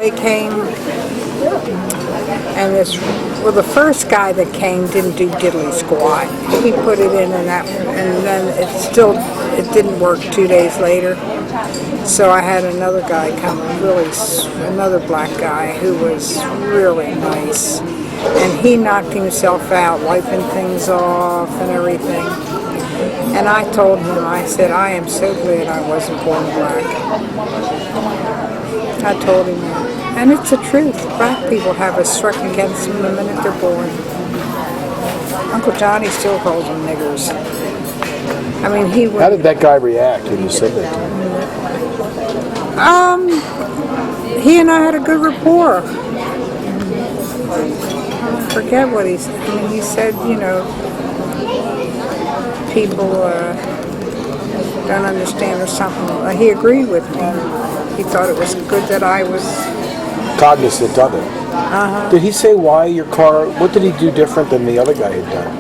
They came, and the first guy that came didn't do diddly squat. He put it in, and then it didn't work 2 days later. So I had another guy come, another black guy who was really nice, and he knocked himself out, wiping things off and everything. And I told him, I said, I am so glad I wasn't born black. I told him that. And it's the truth. Black people have a struck against them the minute they're born. Uncle Johnny still calls them niggers. I mean, he would... How did that guy react when you said that to him? He and I had a good rapport. I forget what he said. I mean, he said, people don't understand or something. He agreed with me. He thought it was good that I was cognizant of it. Did he say why your car, what did he do different than the other guy had done?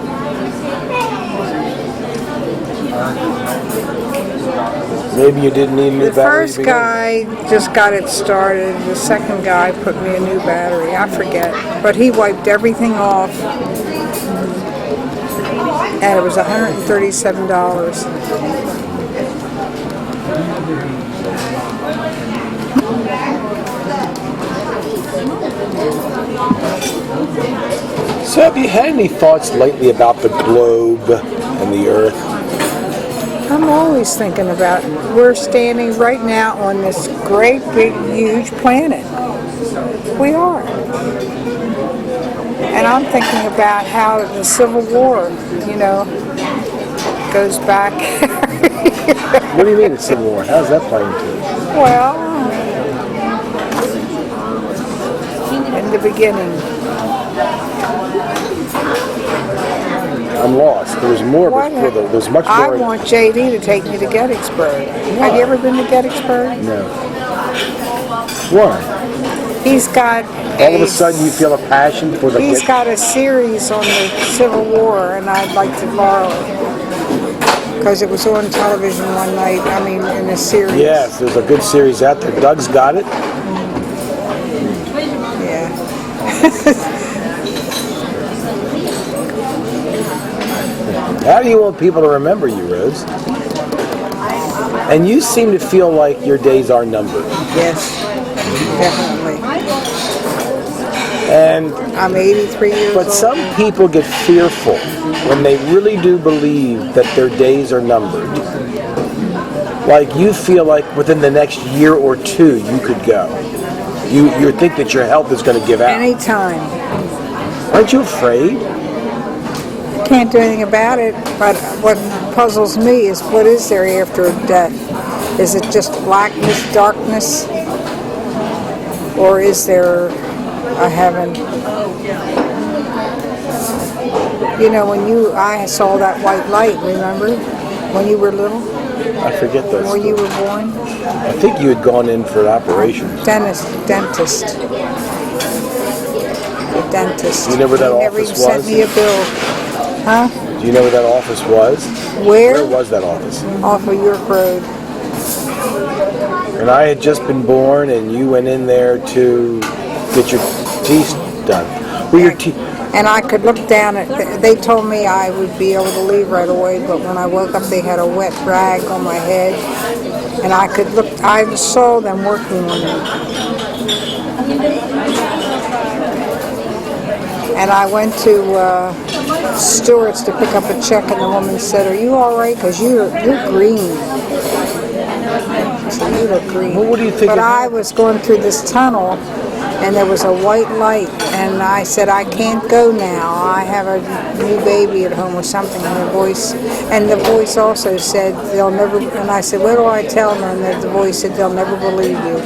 Maybe you didn't need a new battery? The first guy just got it started. The second guy put me a new battery. I forget. But he wiped everything off. And it was $137. So have you had any thoughts lately about the globe and the earth? I'm always thinking about it. We're standing right now on this great, big, huge planet. We are. And I'm thinking about how the Civil War, goes back. What do you mean the Civil War? How's that playing into it? Well, in the beginning. I'm lost. There was more before there was much more. I want JD to take me to Gettysburg. Have you ever been to Gettysburg? No. Why? He's got all of a sudden you feel a passion for the... He's got a series on the Civil War, and I'd like to borrow it. Because it was on television one night, in a series. Yes, there's a good series out there. Doug's got it. Yeah. How do you want people to remember you, Rose? And you seem to feel like your days are numbered. Yes, definitely. And I'm 83 years old. But some people get fearful when they really do believe that their days are numbered. Like you feel like within the next year or two you could go. You think that your health is going to give out. Anytime. Aren't you afraid? Can't do anything about it, but what puzzles me is what is there after death? Is it just blackness, darkness, or is there a heaven? When I saw that white light, remember? When you were little? I forget those. Before you were born? I think you had gone in for an operation. Dentist. You know where that office was? Never sent me a bill. Huh? Do you know where that office was? Where? Where was that office? Off of York Road. And I had just been born, and you went in there to get your teeth done. Well, your teeth. And I could look down at. They told me I would be able to leave right away, but when I woke up, they had a wet rag on my head, and I could look. I saw them working on me. And I went to Stewart's to pick up a check, and the woman said, "Are you all right? Because you're green." So you look green. Well, what do you think? But I was going through this tunnel, and there was a white light, and I said, "I can't go now. I have a new baby at home or something." And the voice also said, "They'll never." And I said, "What do I tell them?" And the voice said, "They'll never believe you."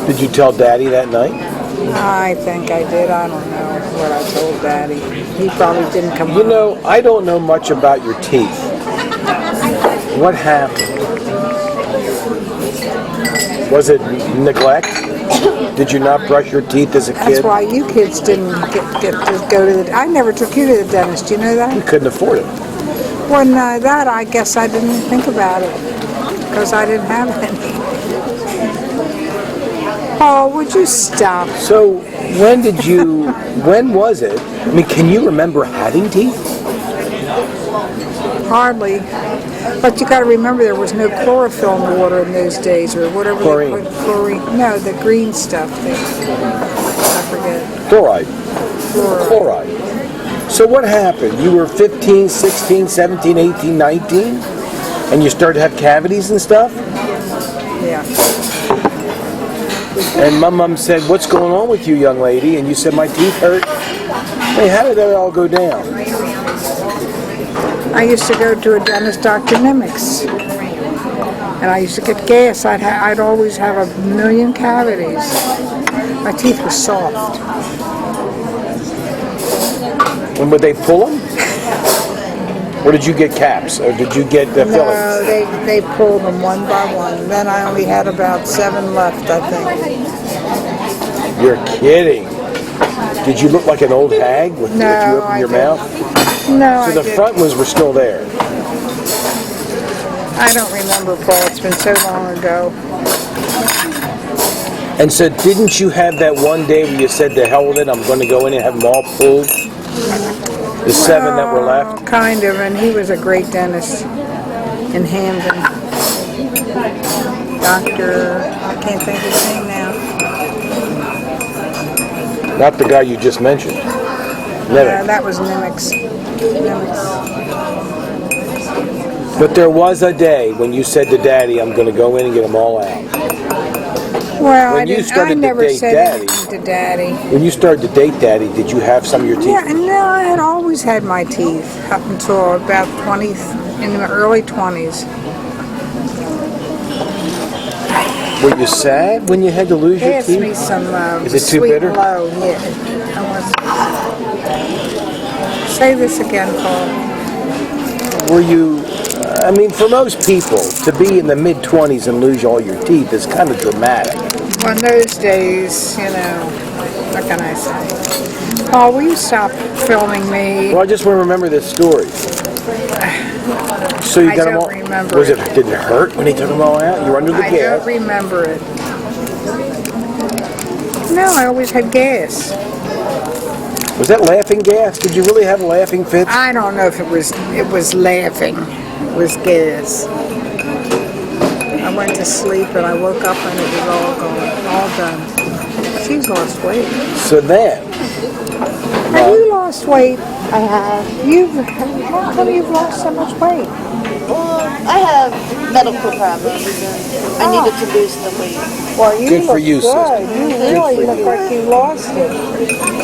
Did you tell Daddy that night? I think I did. I don't know what I told Daddy. He probably didn't come home. I don't know much about your teeth. What happened? Was it neglect? Did you not brush your teeth as a kid? That's why you kids didn't get to go to the... I never took you to the dentist. Do you know that? You couldn't afford it. Well, that I guess I didn't think about it. because I didn't have any. Oh, would you stop? So when was it? I mean, can you remember having teeth? Hardly. But you got to remember there was no chlorophyll in the water in those days, or whatever Chlorine. they put. Chlorine. No, the green stuff. I forget. Fluoride. Fluoride. Chloride. So what happened? You were 15, 16, 17, 18, 19, and you started to have cavities and stuff? Yeah. And my mom said, "What's going on with you, young lady?" And you said, "My teeth hurt." Hey, how did that all go down? I used to go to a dentist, Dr. Nimitz, and I used to get gas. I'd always have a million cavities. My teeth were soft. And would they pull them? Or did you get caps? Or did you get the fillings? No, they pulled them one by one. Then I only had about 7 left, I think. You're kidding. Did you look like an old hag if you opened your mouth? No, So the front ones were still there. I don't remember, Paul. It's been so long ago. And so didn't you have that one day where you said, "The hell with it, I'm going to go in and have them all pulled"? The 7 that were left? Kind of, and he was a great dentist in Hamden. Doctor, I can't think of his name now. Not the guy you just mentioned. Yeah, that was Nimitz. But there was a day when you said to Daddy, "I'm going to go in and get them all out." Well, When you started I to never date said Daddy- anything to Daddy. When you started to date Daddy, did you have some of your teeth? Yeah, no, I had always had my teeth up until about 20, in the early 20s. Were you sad when you had to lose your Pass me teeth? some Is it too sweet bitter? low. Yeah. Say this again, Paul. Were you, I mean, for most people, to be in the mid-20s and lose all your teeth is kind of dramatic. Well, in those days, you know, what can I say? Paul, will you stop filming me? Well, I just want to remember this story. So you I got them don't all. remember Was it. Did it hurt when he took them all out? You were under the I gas. don't remember it. No, I always had gas. Was that laughing gas? Did you really have laughing fits? I don't know if it was laughing. It was gas. I went to sleep and I woke up and it was all gone, all done. She's lost weight. So then, Have you lost weight? I have. How come you've lost so much weight? I have medical problems. I needed to lose the weight. Well, you Good for look you, good. sister. You really look like you lost it.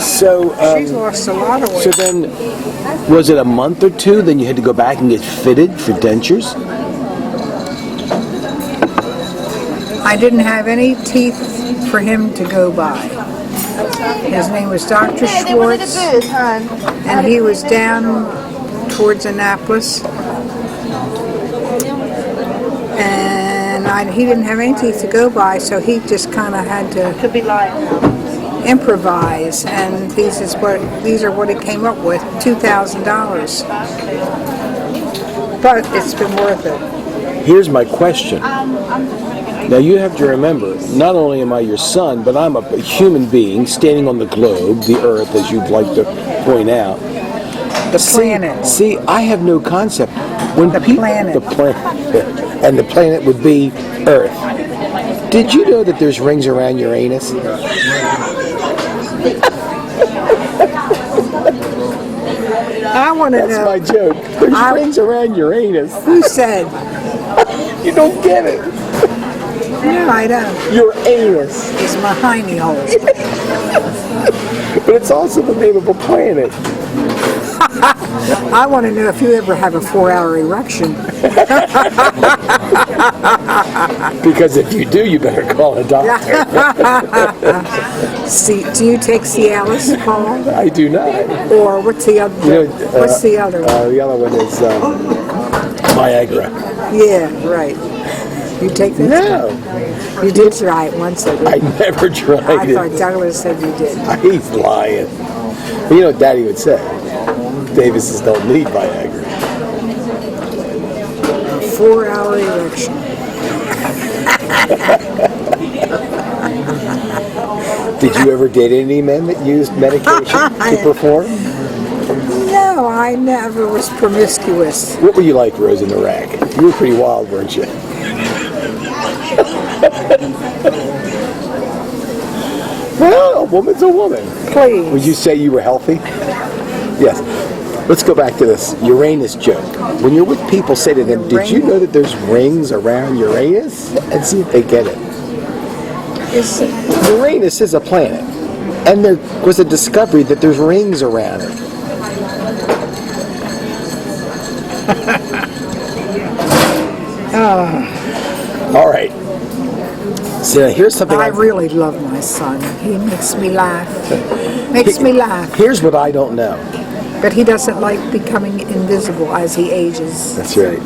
so She's lost a lot of weight. so then, was it a month or two? Then you had to go back and get fitted for dentures. I didn't have any teeth for him to go by. His name was Dr. Hey, they wanted a Schwartz, booth, hon. and he was down towards Annapolis. And he didn't have any teeth to go by, so he just kind of had to Could be lying. improvise. And these are what he came up with, $2,000. But it's been worth it. Here's my question. Now you have to remember, not only am I your son, but I'm a human being standing on the globe, the earth, as you'd like to point out. The planet. See, I have no concept. When The planet. The planet. And the planet would be Earth. Did you know that there's rings around your anus? I want to That's know. my joke. There's rings around your anus. Who said? You don't get it. No, I don't. Your anus. It's my hiney hole. But it's also the name of a planet. I want to know if you ever have a 4-hour erection. Because if you do, you better call a doctor. Do you take Cialis, Paul? I do not. Or what's the other? What's the other one? The other one is Viagra. Yeah, right. You take this? No, You did try it once, I I never tried I it. thought Douglas said you did. He's lying. But you know what Daddy would say? Davises don't need Viagra. 4-hour erection. Did you ever date any men that used medication to perform? No, I never was promiscuous. What were you like, Rose in the Rack? You were pretty wild, weren't you? Well, a woman's a woman. Please. Would you say you were healthy? Yes. Let's go back to this Uranus joke. When you're with people, say to them, did you know that there's rings around Uranus? And see if they get it. Uranus is a planet. And there was a discovery that there's rings around it. All right. So here's something I really love my son. He makes me laugh. Makes me laugh. Here's what I don't know. But he doesn't like becoming invisible as he ages. That's right.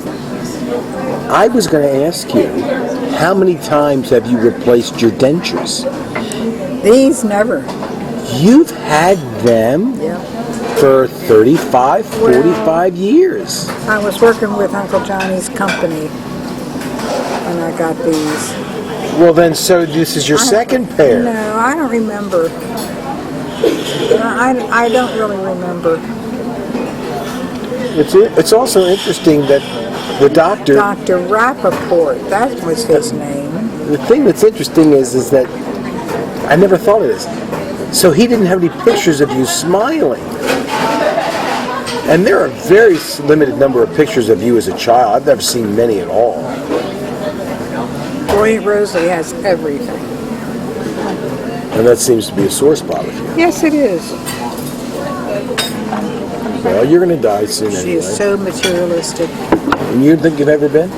I was going to ask you, how many times have you replaced your dentures? These never. You've had them for 35, 45 years. I was working with Uncle Johnny's company when I got these. Well then, so this is your second pair. No, I don't remember. I don't really remember. It's also interesting that the doctor... Dr. Rappaport, that was his name. The thing that's interesting is that I never thought of this. So he didn't have any pictures of you smiling. And there are a very limited number of pictures of you as a child. I've never seen many at all. Boy, Rosalie has everything. And that seems to be a sore spot with you. Yes, it is. Well, you're going to die soon anyway. She is so materialistic. And you think you've ever been?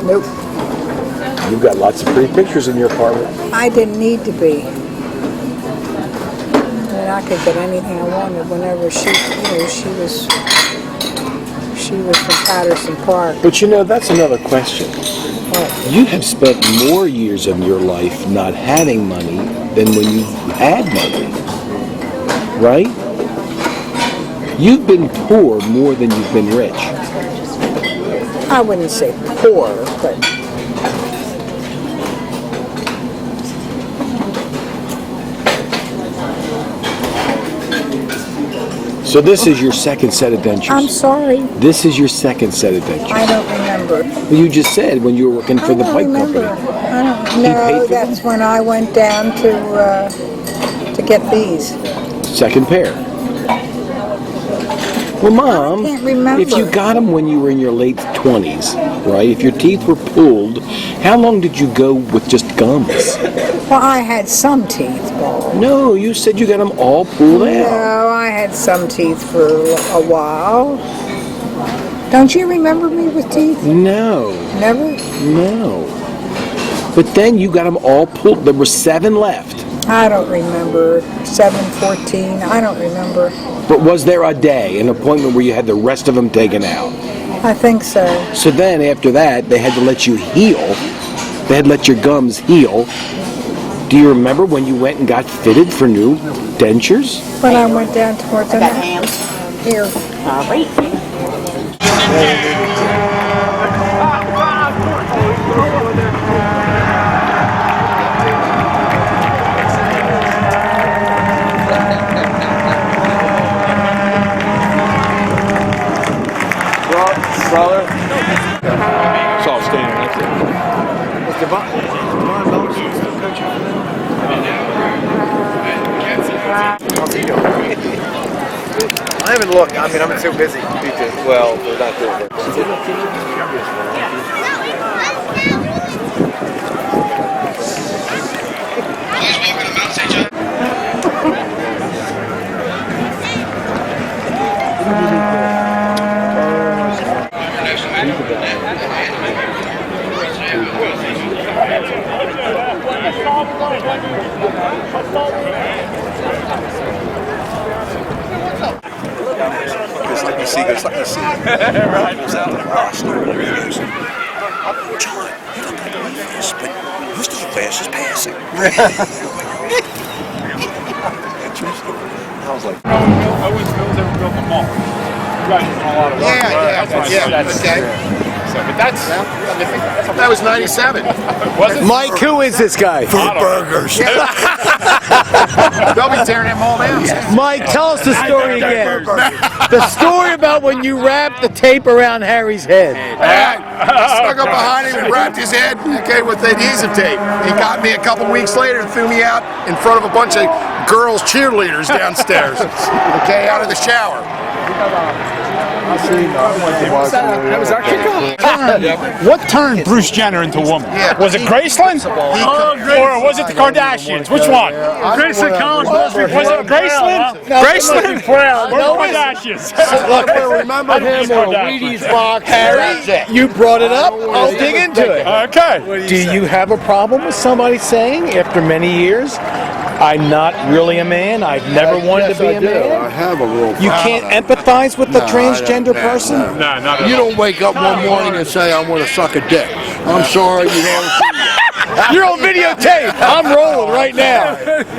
Nope. You've got lots of pretty pictures in your apartment. I didn't need to be. And I could get anything I wanted whenever she was from Patterson Park. But that's another question. You have spent more years of your life not having money than when you had money, right? You've been poor more than you've been rich. I wouldn't say poor, but... So this is your second set of dentures. I'm sorry. This is your second set of dentures. I don't remember. Well, you just said when you were working for the pipe company. I don't know. That's when I went down to get these. Second pair. Well, Mom, I can't remember. if you got them when you were in your late 20s, right, if your teeth were pulled, how long did you go with just gums? Well, I had some teeth, Paul. No, you said you got them all pulled out. No, I had some teeth for a while. Don't you remember me with teeth? No. Never? No. But then you got them all pulled. There were 7 left. I don't remember. 7/14. I don't remember. But was there a day, an appointment where you had the rest of them taken out? I think so. So then after that, they had to let you heal. They had to let your gums heal. Do you remember when you went and got fitted for new dentures? When I went down towards the here. All right. Brother? It's all standing right there. Is Devon Belson still coaching for them? How's he doing? I haven't looked. I mean, I've been so busy. Well, they're not doing it. Just let me see. Just let me see. Right. Pulls out the roster. There he goes. John, you don't got to be fast, but most of the class is passing. I was like, I went to those ever built them all. You guys know a lot of work. yeah. That's Okay. so. But that's That was 97. was it? Mike, who is this guy? Burgers. They'll be tearing them all down. Mike, tell us the story again. The story about when you wrapped the tape around Harry's head. I snuck up behind him and wrapped his head, with adhesive tape. He got me a couple weeks later and threw me out in front of a bunch of girls cheerleaders downstairs. Out of the shower. What turned Bruce Jenner into a woman? Was it Graceland? Or was it the Kardashians? Which one? Graceland College. Was it Graceland? Graceland? Or the Kardashians? Look, remember him on a Wheaties box. Harry, you brought it up. I'll dig into it. Okay. Do you have a problem with somebody saying, after many years, I'm not really a man, I've never wanted to be a man? I have a little You can't empathize with the transgender person? No, not at You all. don't wake up one morning and say, I want to suck a dick. I'm sorry, you don't. You're on videotape. I'm rolling right now.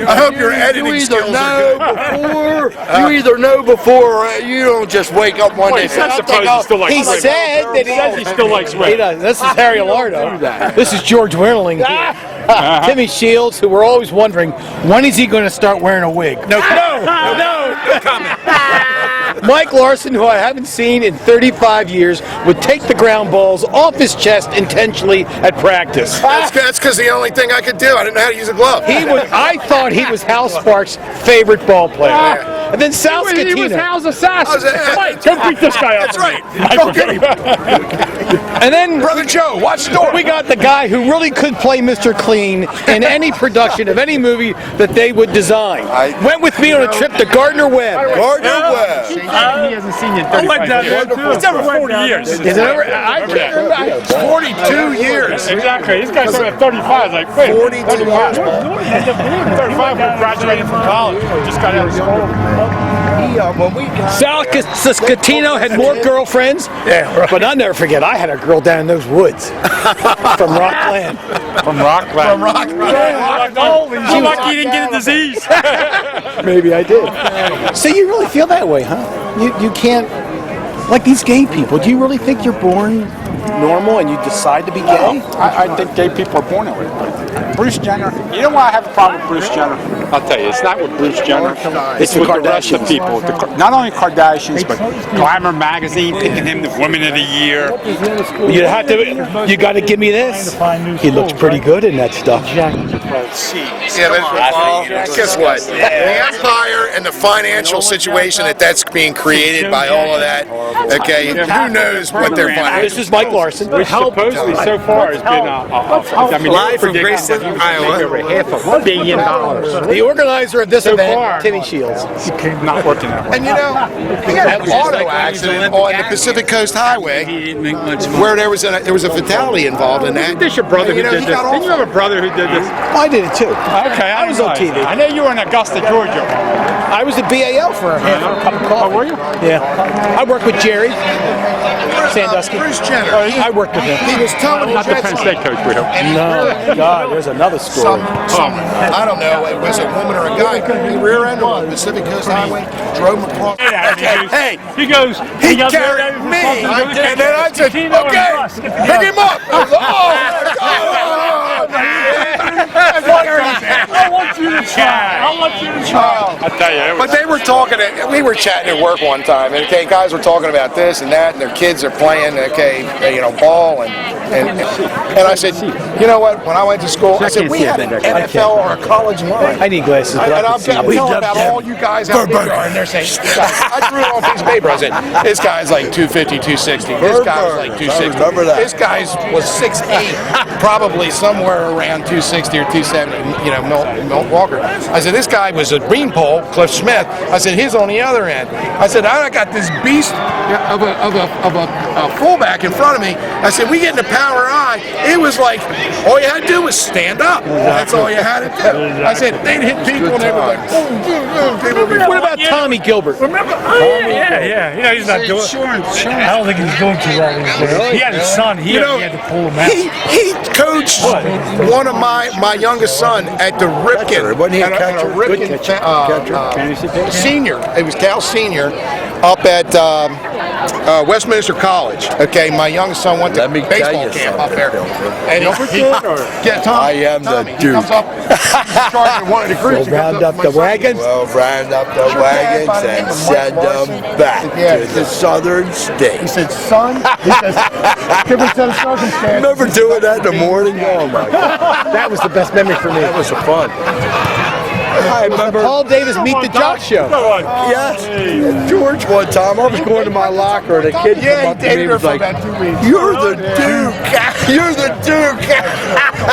I hope your editing You either skills know are good. before, you either know before, or you don't just wake up one day and say, I I suppose think he still likes He women. said that He says he still likes He women. does. This is Harry Lardo. This is George Werling here. Timmy Shields, who we're always wondering, when is he going to start wearing a wig? No comment. Mike Larson, who I haven't seen in 35 years, would take the ground balls off his chest intentionally at practice. That's because the only thing I could do. I didn't know how to use a glove. I thought he was Hal Sparks' favorite ball player. And then Sal He was Scatino. Hal's assassin. Mike, Go beat this guy up. That's right. Go get him. And then Brother Joe, watch the door. we got the guy who really could play Mr. Clean in any production of any movie that they would design. Went with me on a trip to Gardner Webb. Gardner Webb. He hasn't seen you in 35 years. It's over 40 years. Is it ever? I can't remember. 42 years. Exactly. This guy's talking at 35. Like, wait, 42 35. 35 when we graduated from college. We just got out of school. Sal Scatino had more girlfriends, but I'll never forget, I had a girl down in those woods from Rockland. From Rockland. You're lucky you didn't get a disease. Maybe I did. So you really feel that way, huh? You can't, like these gay people, do you really think you're born normal and you decide to be gay? I think gay people are born that way. Bruce Jenner, you know why I have a problem with Bruce Jenner? I'll tell you, it's not with Bruce Jenner. It's with the rest of the people. Not only Kardashians, but Glamour magazine picking him the Woman of the Year. You got to give me this. He looks pretty good in that stuff. Yeah, but guess what? The empire and the financial situation that's being created by all of that, who knows what they're finding. This is Mike Larson. Which supposedly so far has been, Live from Graceland, Iowa. over $500 million. The organizer of this So event, far. Timmy Shields. Not working out. And we had an auto accident on the Pacific Coast Highway where there was a fatality involved in that. Isn't this your brother who did this? Didn't you have a brother who did this? I did it too. Okay, I was on TV. I know you were in Augusta, Georgia. I was at BAL for a cup of coffee. Oh, were you? Yeah. I worked with Jerry Sandusky. Bruce Jenner. I worked with him. He was telling Not the Penn State coach, we hope. No, God, there's another story. I don't know, it was a woman or a guy. He rear-ended on the Pacific Coast Highway, drove him across. Hey, he goes. He carried me, and then I said, okay, pick him up. I was like, oh, my God. I want you to try. I want you to try. I tell you, it But was, they were talking, we were chatting at work one time, and guys were talking about this and that, and their kids are playing, ball, and I said, you know what, when I went to school, I said, we had an NFL or a college line. I need glasses, but And I I'm can see telling it. about all you guys out there, and they're saying, I drew it on a piece of paper, I said, this guy's like 250, 260, this guy's like 260, remember that. this guy's was 6'8", probably somewhere around 260 or 270, Milt Walker. I said, this guy was a beanpole, Cliff Smith. I said, he's on the other end. I said, I got this beast of a fullback in front of me. I said, we get in the power I. It was like all you had to do was stand up. That's all you had to do. I said, they'd hit people and they were like, What about Tommy Gilbert? Remember? Oh, yeah. You know, he's not doing. I don't think he's doing too well these days. He had a son. He had to pull him out. He coached one of my youngest son at the Ripken. Wasn't he a at catcher? Ripken Senior. It was Cal Senior up at Westminster College. Okay, my youngest son went to baseball camp up there. And I am the Duke. Comes up, charging one of the groups. Round up the wagons. Well, round up the wagons and send them back to the southern states. He said, son, he says, different set of circumstances. Remember doing that in the morning? Oh my God. That was the best memory for me. That was fun. I remember Paul Davis Meet the Jock Show. Yes, George one time, I was going to my locker and a kid came up to me and was like, "You're the Duke! You're the Duke!"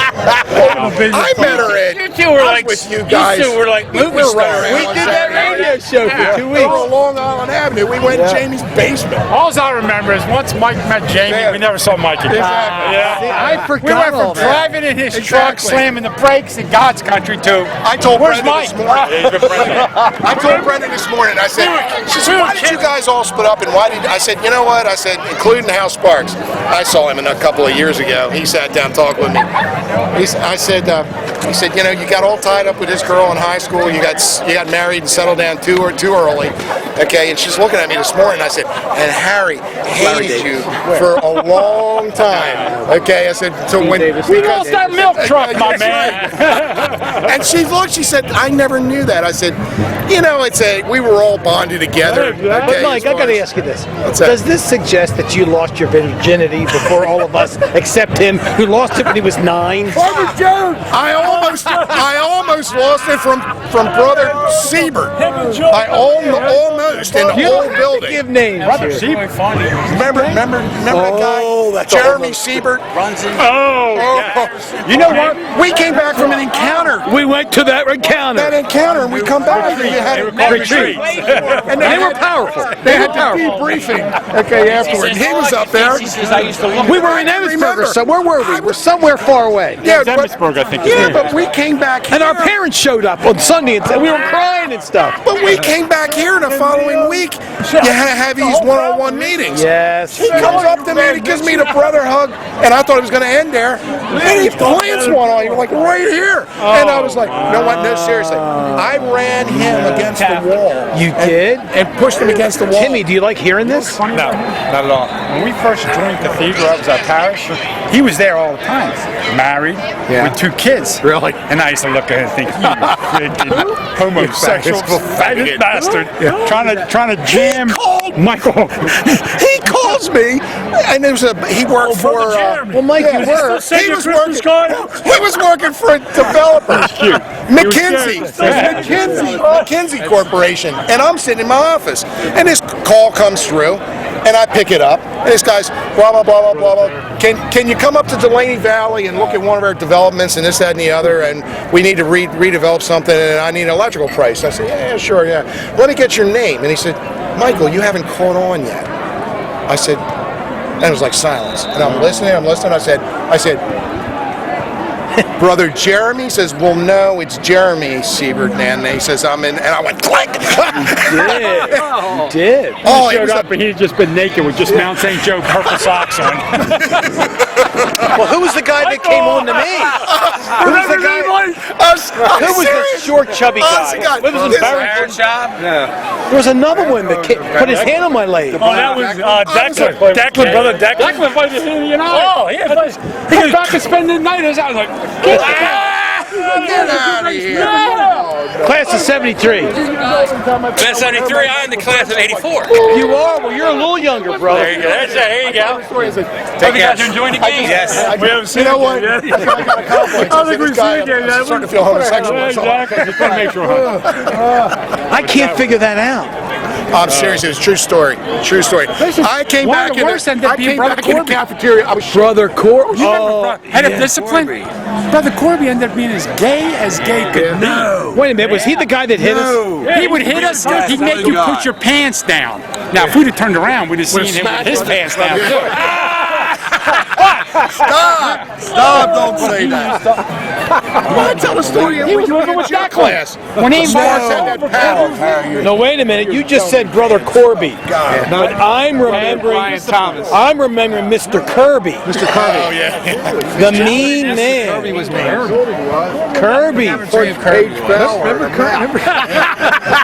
I met her at. You two were like with you guys. You two were like movie stars. We did that radio show for 2 We were weeks. on Long Island Avenue. We went in Jamie's basement. All I remember is once Mike met Jamie, we never saw Mike again. Exactly. Yeah. I forgot We went all from that. driving in his truck, Exactly. slamming the brakes in God's country to I told where's Brendan Mike? this morning. I told Brendan this morning. I said, she said, why did you guys all split up? And why did I said, you know what? I said, including Hal Sparks. I saw him a couple of years ago. He sat down, talked with me. He said, you know, you got all tied up with this girl in high school. You got married and settled down too early. Okay, and she's looking at me this morning. I said, and Harry hated you for a long time. Okay, I said, so when We lost that milk truck, my man. and she looked, she said, I never knew that. I said, you know, we were all bonded together. Okay, But Mike, I got to ask you this. Does this suggest that you lost your virginity before all of us, except him, who lost it when he was 9? I almost lost it from Brother Siebert. I almost in the whole building. Give names. here. Remember that guy? that's Jeremy Siebert. Oh, You know what? We came back from an encounter. We went to that encounter. That encounter, and we come back. And we had a Retreat. and They were powerful. They had the debriefing. Okay, afterwards. He was up there. We were in Emmitsburg, so where were we? We're somewhere far away. Yeah, Emmitsburg, I think. Yeah, but we came back here. And our parents showed up on Sunday and we were crying and stuff. But we came back here the following week. You had to have these one-on-one meetings. Yes. He comes up to me and he gives me the brother hug, and I thought it was going to end there. And he plants one on you, like right here. And I was like, you know what? No, seriously. I ran him against the wall. You did? And pushed him against the wall. Timmy, do you like hearing this? No, not at all. When we first joined Cathedral, that was our parish, he was there all the time. Married, with 2 kids. Really? And I used to look at him and think, you freaking homosexual faggot bastard. Trying to jam Michael. He calls me, and there was he worked for. Well, Mike, you were. He was working for a developer. McKinsey. McKinsey Corporation. And I'm sitting in my office. And this call comes through, and I pick it up. And this guy's blah, blah, blah, blah, blah, blah. Can you come up to Delaney Valley and look at one of our developments and this, that, and the other? And we need to redevelop something, and I need an electrical price. I said, yeah, sure, yeah. Let me get your name. And he said, Michael, you haven't caught on yet. I said, and it was like silence. And I'm listening. I said, Brother Jeremy? Says, well, no, it's Jeremy Siebert, and he says, I'm in, and I went, click! You did. Oh, He showed up and he had just been naked with just Mount St. Joe purple socks on. Well, who was the guy that came on to me? Who was the guy? Who was the short, chubby guy? What was his Hair job? There was another one that put his hand on my leg. Oh, that was Declan. Declan, brother Declan. Declan invited him, you know. Oh, yeah. He goes back and spend the night. I was like, Get out of here. Class of 73. Class 73, I'm the class of 84. You are? Well, you're a little younger, brother. There you go. There you go. hope you guys are enjoying the game. Yes. We haven't seen You know it what? yet. I got a complex. I think we've This guy, seen it. I'm starting to feel homosexual. Exactly. Just want to make sure. I can't figure that out. I'm serious. It's a true story. True story. I came one back of the in worst ended up being Brother in the Corby. cafeteria. I was Brother Corby. Head of discipline. Brother Corby ended up being as gay could be. Wait a minute, was he the guy that hit us? He would hit us. He'd make you put your pants down. Now, if we'd have turned around, we'd have seen him with his pants down. Stop! Don't say that. You want to tell the story of when you were in gym class? When he Said that paddle. No, wait a minute. You just said Brother Corby. But I'm remembering I'm remembering Mr. Kirby. Mr. Kirby. Oh, yeah. The mean man. Kirby was man. Kirby. Remember Kirby?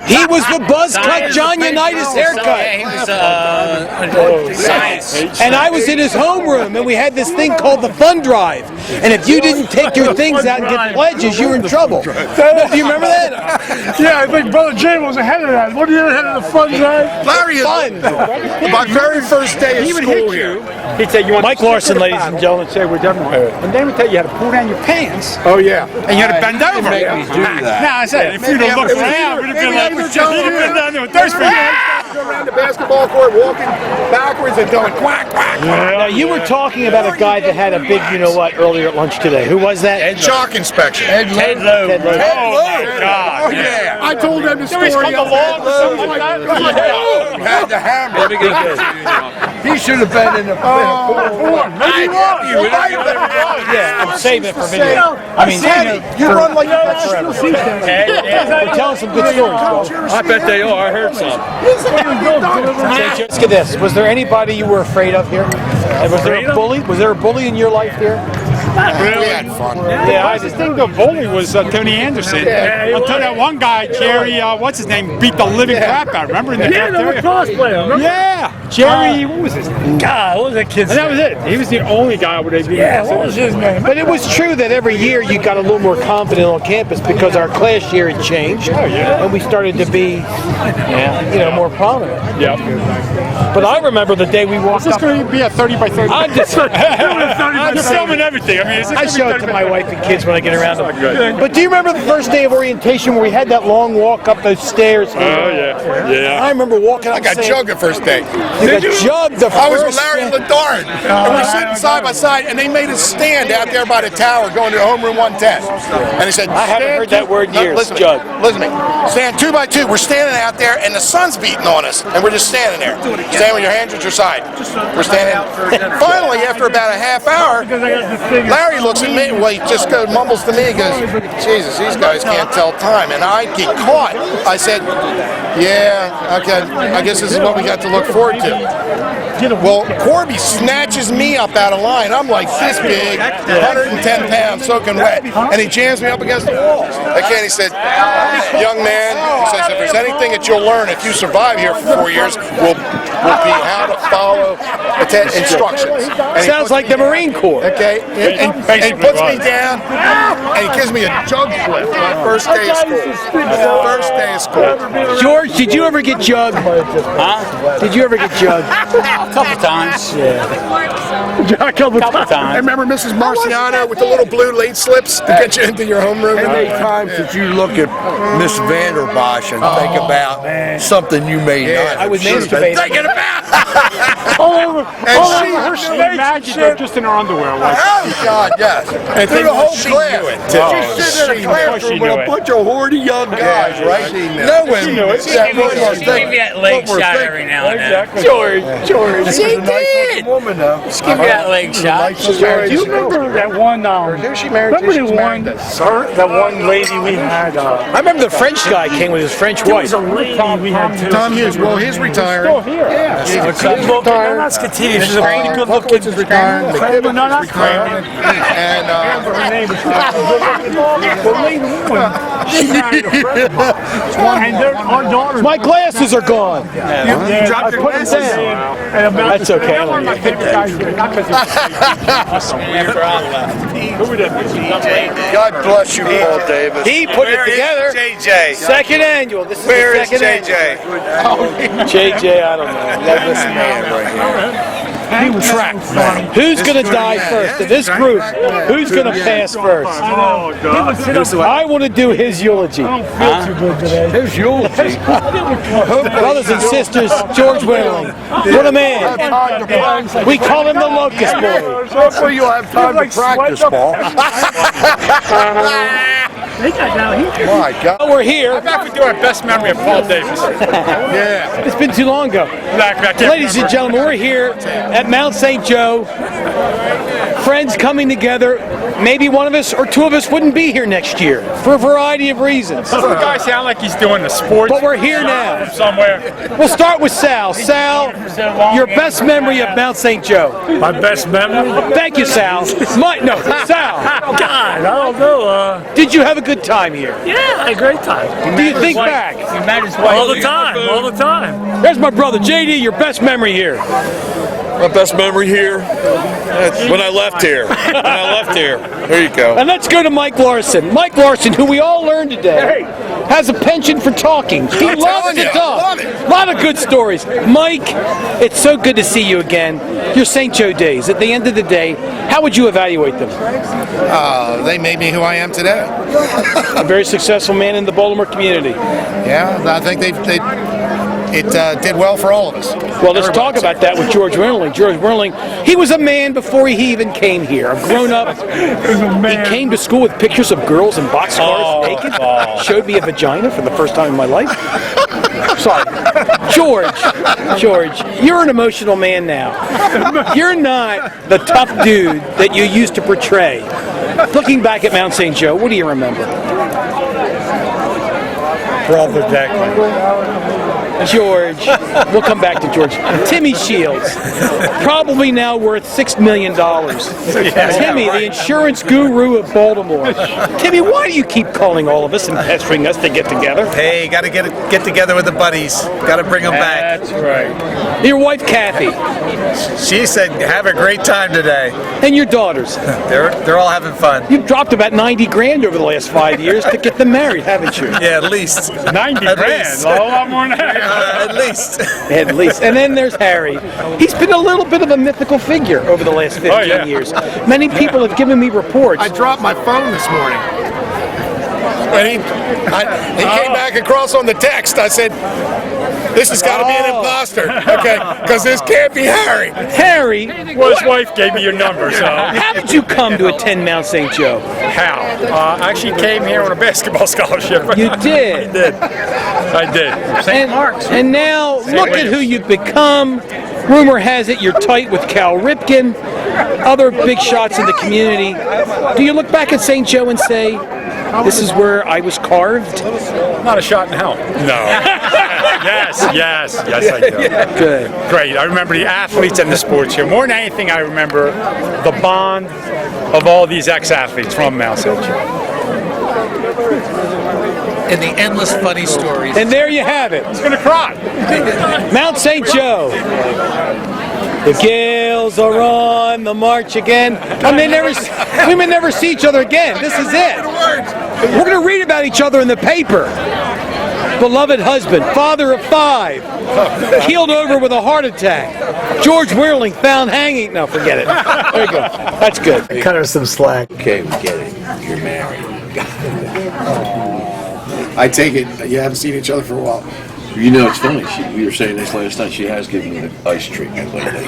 He was the buzz cut John Unitas haircut. He was science. And I was in his homeroom, and we had this thing called the Fun Drive. And if you didn't take your things out and get pledges, you were in trouble. Do you remember that? Yeah, I think Brother Jay was ahead of that. What are you ahead of the fun drive? Larry is my very first day of school here. He'd say, you want Mike Larson, ladies and gentlemen. say we're done. And then we tell you how to pull down your pants. Oh, yeah. And you had to bend over. that. No, I said, if you'd have looked around, we'd have been like, you'd have been down there with thirst for Go around the basketball court, walking backwards and going quack, quack, quack. Now, you were talking about a guy that had a big you-know-what earlier at lunch today. Who was that? Chalk inspection. Ted Lowe. Oh, my God. Oh, yeah. I told them the story. Come along or something like that. Had the hammer. He should have been in the Yeah, I'm saving it for video. I mean, you run like forever. We're telling some good stories, bro. I bet they are. I heard some. Let's get this. Was there anybody you were afraid of here? And was there a bully? Was there a bully in your life here? We had fun. Yeah, I just think the bully was Tony Anderson. Until that one guy, Jerry, what's his name, beat the living crap out. Remember in the cafeteria? Yeah, Jerry, what was his name? God, what was that kid's And that was it. He was the only guy with a what was his name? But it was true that every year you got a little more confident on campus because our class year had changed, and we started to be, more prominent. Yep. But I remember the day we walked This up. is going to be a 30 by 30. I'm just, I'm filming everything. I mean, I show it to my wife and kids when I get around them. But do you remember the first day of orientation where we had that long walk up those stairs? Oh, yeah. I remember walking up. I got jugged the first day. You got jugged the first I was with Larry and day. Ledard, and we're sitting side by side, and they made us stand out there by the tower going to homeroom 110. And they said, I haven't heard that word in years, Listen jug. Listen to me. Stand 2 by 2. We're standing out there, and the sun's beating on us, and we're just standing there. Stand with your hands at your side. We're standing. Finally, after about a half hour, Larry looks at me. Well, he just mumbles to me. He goes, Jesus, these guys can't tell time. And I get caught. I said, yeah, okay. I guess this is what we got to look forward to. Well, Corby snatches me up out of line. I'm like this big, 110 pounds, soaking wet, and he jams me up against the wall. He said, young man, he says, if there's anything that you'll learn if you survive here for 4 years, will be how to follow instructions. And Sounds like the Marine Corps. Okay, and he puts me down, and he gives me a jug flip my first day of school. First day of school. George, did you ever get jugged? Huh? Did you ever get jugged? A couple times. A couple times. I remember Mrs. Marciano with the little blue late slips to get you into your homeroom. How many times did you look at Miss Vanderbosch and think about something you may not I have would should have masturbate. been Thinking about. Her imagine her just in her underwear. Like, Oh God, yes. And through the whole class. She's sitting in a classroom with a bunch of horny young guys, right? No one. Give me that leg shot every now and then. George. She did. Woman, though. Just give me that leg shot. Do you remember that one? Who's she married to? Remember She's the married one? to- That one lady we had. I remember the French guy came with his French There wife. was a lady we had too. Tom Hughes. Well, he's retired. Still here. Yeah. He's Well, retired. not Scatini. She's a pretty good looking. Puffwitz is retired. No, not retired. And her name was the lady woman. She married a friend of mine. And our daughter. My glasses are gone. You dropped your glasses. That's okay. I don't need God bless you, Paul Davis. He put it together. JJ. Second annual. This is Where the is second JJ? annual. JJ, I don't know. Love this man right here. Who's going to die first? In this group, who's going to pass first? I want to do his eulogy. I don't feel too good today. His eulogy. Brothers and sisters, George Whaling. What a man. We call him the Locust Boy. Hopefully you'll have time to practice, Paul. my God. We're here. I'm back to do our best memory of Paul Davis. Yeah. It's been too long ago. I can't Ladies and remember. gentlemen, we're here at Mount St. Joe for friends coming together. Maybe one of us or two of us wouldn't be here next year for a variety of reasons. Doesn't the guy sound like he's doing the sports? But we're here now. From somewhere. We'll start with Sal. Sal, your best memory of Mount St. Joe. My best memory? Thank you, Sal. Sal. God, I don't know. Did you have a good time here? Yeah, I had a great time. Do you think back? All the time, all the time. There's my brother, JD, your best memory here. My best memory here? When I left here. There you go. And let's go to Mike Larson. Mike Larson, who we all learned today, has a penchant for talking. He loves to talk. A lot of good stories. Mike, it's so good to see you again. Your St. Joe days. At the end of the day, how would you evaluate them? They made me who I am today. A very successful man in the Baltimore community. Yeah, I think it did well for all of us. Well, let's talk about that with George Werling. George Werling, he was a man before he even came here. A grown-up. He came to school with pictures of girls in boxcars naked. Showed me a vagina for the first time in my life. Sorry. George, you're an emotional man now. You're not the tough dude that you used to portray. Looking back at Mount St. Joe, what do you remember? Brother Declan. George, we'll come back to George. Timmy Shields, probably now worth $6 million. Timmy, the insurance guru of Baltimore. Timmy, why do you keep calling all of us and pestering us to get together? Hey, got to get together with the buddies. Got to bring them back. That's right. Your wife, Kathy. She said, have a great time today. And your daughters. They're all having fun. You've dropped about 90 grand over the last 5 years to get them married, haven't you? Yeah, at least. 90 grand, a whole lot more than that. At least. At least. And then there's Harry. He's been a little bit of a mythical figure over the last 15 years. Many people have given me reports. I dropped my phone this morning. And he came back across on the text. I said, this has got to be an imposter, okay? Because this can't be Harry. Harry? Well, his wife gave me your number, so. How did you come to attend Mount St. Joe? How? I actually came here on a basketball scholarship. You did? I did. St. Mark's. And now, look at who you've become. Rumor has it you're tight with Cal Ripken, other big shots in the community. Do you look back at St. Joe and say, this is where I was carved? Not a shot in hell. No. Yes, I do. Good. Great. I remember the athletes and the sports here. More than anything, I remember the bond of all these ex-athletes from Mount St. Joe. And the endless funny stories. And there you have it. He's going to cry. Mount St. Joe. The Gales are on the march again. We may never see each other again. This is it. We're going to read about each other in the paper. Beloved husband, father of 5, keeled over with a heart attack. George Werling found hanging. No, forget it. There you go. That's good. Cut her some slack. Okay, we get it. You're married. I take it you haven't seen each other for a while. You know, it's funny. We were saying this last night. She has given me the ice treatment lately.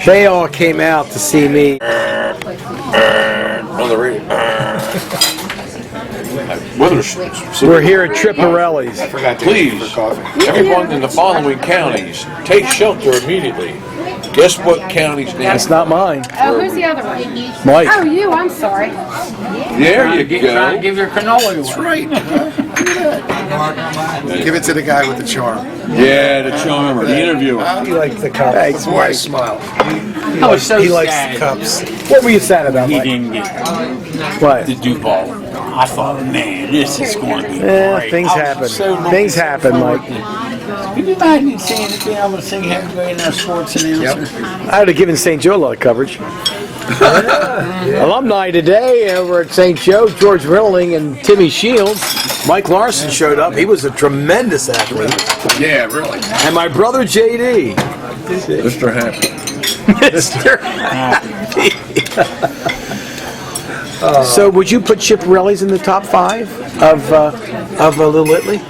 They all came out to see me. On the radio. We're here at Tripparelli's. Please, everyone in the following counties, take shelter immediately. Guess what county's name? It's not mine. Oh, who's the other one? Mike. Oh, you. I'm sorry. There you go. Trying to give your cannoli away. That's right. Give it to the guy with the charm. Yeah, the charmer, the interviewer. He likes the cups. That's why I smile. I was so He likes sad. the cups. What were you sad about, He Mike? didn't get What? the Duval. I thought, man, this is going to be great. Things I was happen. so looking Things happen, forward Mike. to it. Could you imagine seeing it, being able to sing Happy Birthday in our sports announcer? I would have given St. Joe a lot of coverage. Alumni today over at St. Joe, George Werling and Timmy Shields. Mike Larson showed up. He was a tremendous athlete. Yeah, really. And my brother JD. Mr. Happy. Mr. Happy. So would you put Chipperelli's in the top 5 of Little Italy?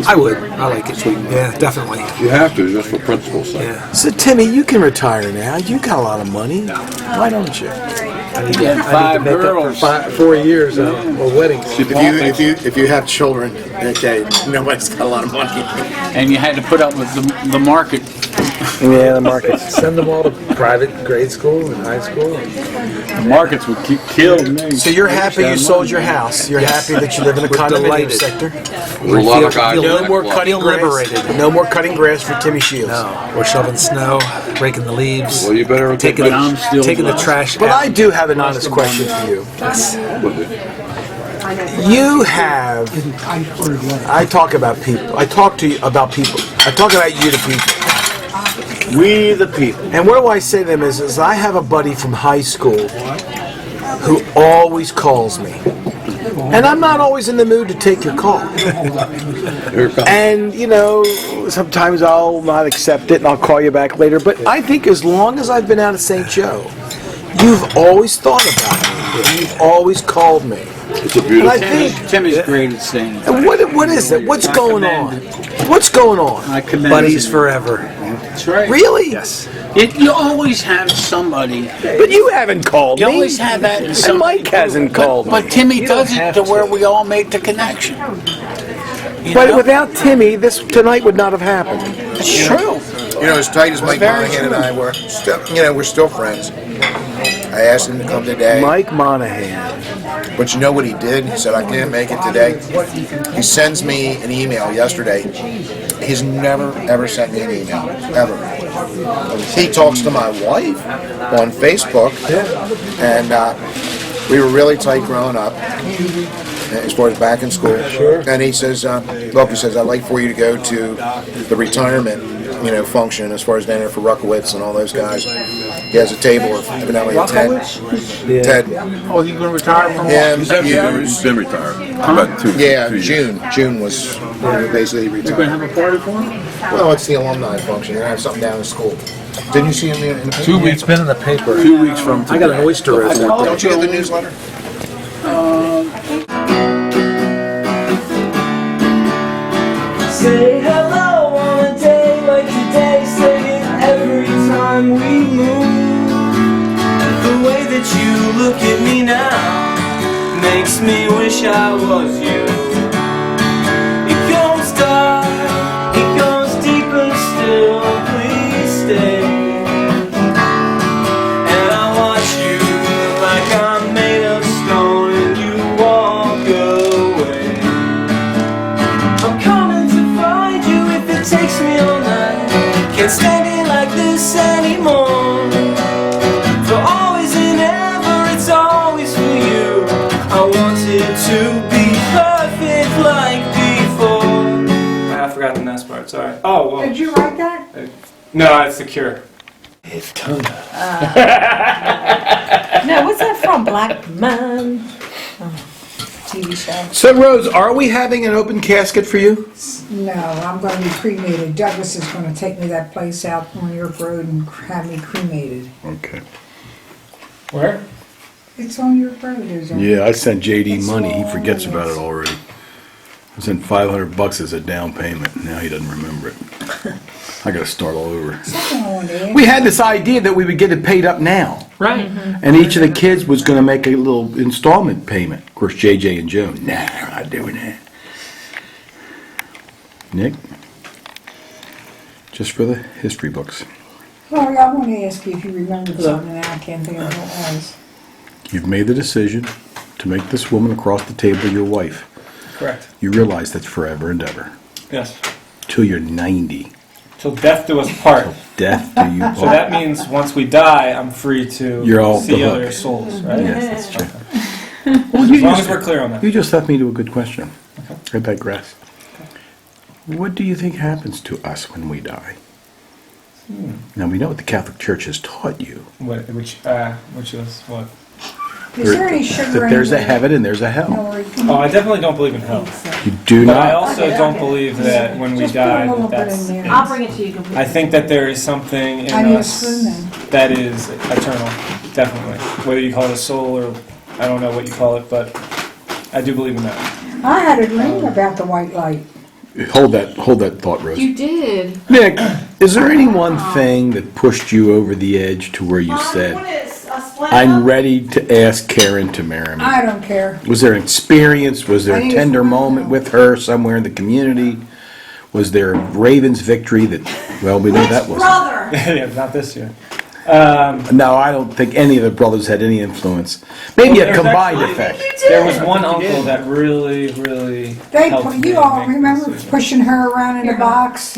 I would. I like it. Yeah, definitely. You have to, just for principle's sake. Yeah. So Timmy, you can retire now. You got a lot of money. Why don't you? I need to make up for 4 years of weddings. If you have children, okay, nobody's got a lot of money. And you had to put up with the market Yeah, the markets. Send them all to private grade school and high school. The markets would kill me. So you're happy you sold your house. You're happy that you live in a condominium sector. There's a lot of guys No that more club. cutting grass. No more cutting grass for Timmy Shields. No, we're shoveling snow, raking the leaves. Well, you better taking the trash But out. I do have an honest question for you. You have. I talk about people. I talk to you about people. I talk about you to people. We the people. And what do I say to them is I have a buddy from high school who always calls me. And I'm not always in the mood to take your call. And, you know, sometimes I'll not accept it and I'll call you back later. But I think as long as I've been out of St. Joe, you've always thought about me. And you've always called me. It's a beautiful. And I think, Timmy's great at saying it. and what is it? What's going on? What's going on? I commend Buddies him. forever. That's right. Really? Yes. You always have somebody. But you haven't called You me. always have that. in And somebody. Mike hasn't called me. But Timmy You don't does it have to to. where we all make the connection. You But know? without Timmy, this tonight would not have happened. It's true. You know, as tight as Mike very Monahan and true. I were, still, you know, we're still friends. I asked him to come today. Mike Monahan. But you know what he did? He said, I can't make it today. He sends me an email yesterday. He's never, ever sent me an email. Ever. He talks to my wife on Facebook. And we were really tight growing up as far as back in school. Sure. And he says, look, he says, I'd like for you to go to the retirement, you know, function as far as down there for Ruckowitz and all those guys. He has a table of evidently Ted. Oh, he's going to retire from Him, He's been retired. About two years. June was basically You're going to retired. have a party for him? Well, it's the alumni function. They're going to have something down in school. Didn't you see him in the paper? 2 weeks. It's been in the paper. 2 weeks from I got an oyster report. Don't you get the newsletter? Say hello on a day like today. Say it every time we move. The way that you look at me now makes me wish I was you. It goes dark, it goes deeper still. Please stay. And I watch you like I'm made of stone, and you walk away. I'm coming to find you if it takes me all night. Can't stand it like this anymore. For always and ever, it's always for you. I wanted to be perfect like before. I forgot the next part, sorry. Oh, well. Did you write that? No, it's The Cure. It's tuna. No, what's that from? Black Man? TV show. So, Rose, are we having an open casket for you? No, I'm going to be cremated. Douglas is going to take me that place out on York Road and have me cremated. Okay. Where? It's on York Road, isn't it? Yeah, I sent JD It's money. He all forgets yes. about it already. I sent $500 as a down payment. Now he doesn't remember it. I got to start all over. Something I wanted to ask. We had this idea that we would get it paid up now. Right. And each of the kids was going to make a little installment payment. Of course, JJ and Joe, nah, we're not doing that. Nick? Just for the history books. Laurie, I want to ask you if you remembered something and I can't think of what it was. You've made the decision to make this woman across the table your wife. Correct. You realize that's forever and ever. Yes. Till you're 90. Till death do us part. Death do you So that means once we die, I'm free to You're off the see hook. other souls, right? Yes, that's true. As long as we're clear on that. You just left me to a good question. I digress. What do you think happens to us when we die? Now, we know what the Catholic Church has taught you. Which is what? Is there any sugar That there's a in there? heaven and there's a hell. Laurie, Oh, I definitely don't believe in hell. You do But I not. also don't believe that when we Just put a die, little that bit that's. in there. I'll bring it to you. I think that there is something in I need a us spoon then. that is eternal, definitely. Whether you call it a soul or I don't know what you call it, but I do believe in that. I had a dream about the white light. Hold that thought, Rose. You did. Nick, is there any one thing that pushed you over the edge to where you said, I'm ready to ask Karen to marry me? I don't care. Was there an experience? Was there I a think tender it's- moment with her somewhere in the community? Was there Ravens victory that, well, we know that was. Brother! Yeah, not this year. No, I don't think any of the brothers had any influence. Maybe a combined effect. There was one uncle that really, really They helped put, me you all make the remember decision. pushing her around in a box?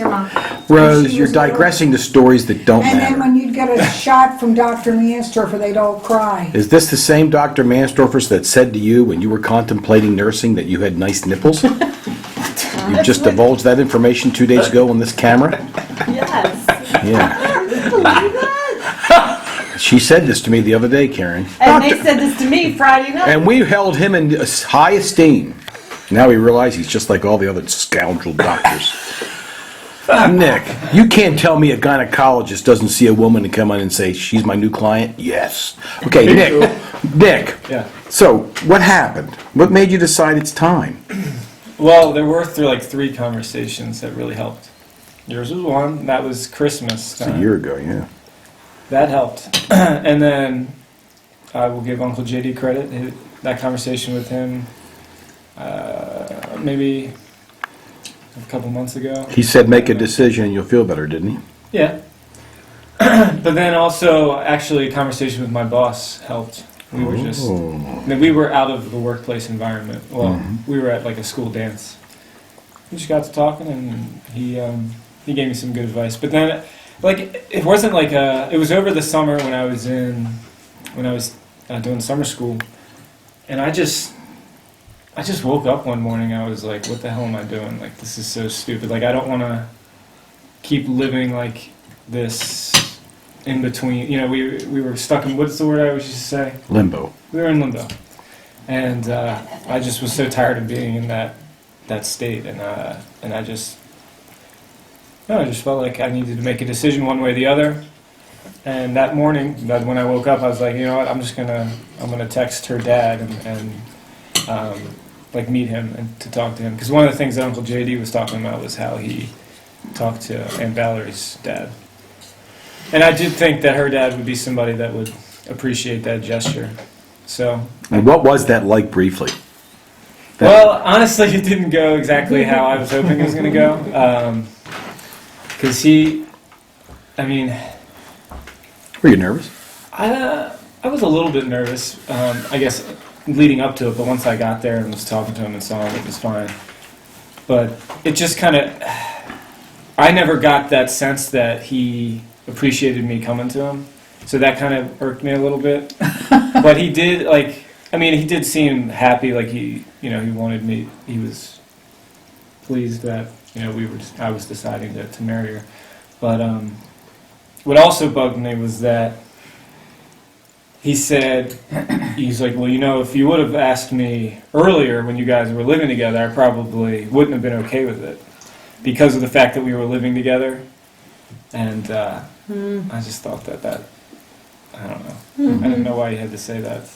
Rose, you're digressing to stories that don't And then matter. when you'd get a shot from Dr. Manstorfer, they'd all cry. Is this the same Dr. Manstorfer that said to you when you were contemplating nursing that you had nice nipples? You just divulged that information 2 days ago on this camera? Yes. Yeah. She said this to me the other day, Karen. And they said this to me Friday night. And we held him in high esteem. Now we realize he's just like all the other scoundrel doctors. Nick, you can't tell me a gynecologist doesn't see a woman and come in and say, she's my new client? Yes. Okay, Nick. Yeah. So, what happened? What made you decide it's time? Well, there were like 3 conversations that really helped. Yours was one. That was Christmas It's a time. year ago, yeah. That helped. And then I will give Uncle JD credit. That conversation with him, maybe a couple months ago. He said make a decision and you'll feel better, didn't he? Yeah. But then also, actually, a conversation with my boss helped. We were we were out of the workplace environment. Well, we were at like a school dance. We just got to talking, and he gave me some good advice. But then, like, it wasn't like it was over the summer when I was doing summer school, and I just woke up one morning. I was like, what the hell am I doing? Like, this is so stupid. Like, I don't want to keep living like this in between. You know, we were stuck in, what's the word I always used to say? Limbo. We were in limbo. And I just was so tired of being in that state, and I just felt like I needed to make a decision one way or the other. And that morning, when I woke up, I was like, you know what, I'm gonna text her dad and like meet him and to talk to him, because one of the things that Uncle JD was talking about was how he talked to Aunt Valerie's dad. And I did think that her dad would be somebody that would appreciate that gesture. So. And what was that like briefly? Well, honestly, it didn't go exactly how I was hoping it was going to go. Because Were you nervous? I was a little bit nervous, I guess, leading up to it. But once I got there and was talking to him and saw him, it was fine. But it just kind of, I never got that sense that he appreciated me coming to him. So that kind of irked me a little bit. But he did, he did seem happy, like he wanted me, he was pleased that, I was deciding to marry her. But what also bugged me was that he said, he's like, well, if you would have asked me earlier when you guys were living together, I probably wouldn't have been okay with it because of the fact that we were living together. And I just thought that I don't know. I didn't know why he had to say that.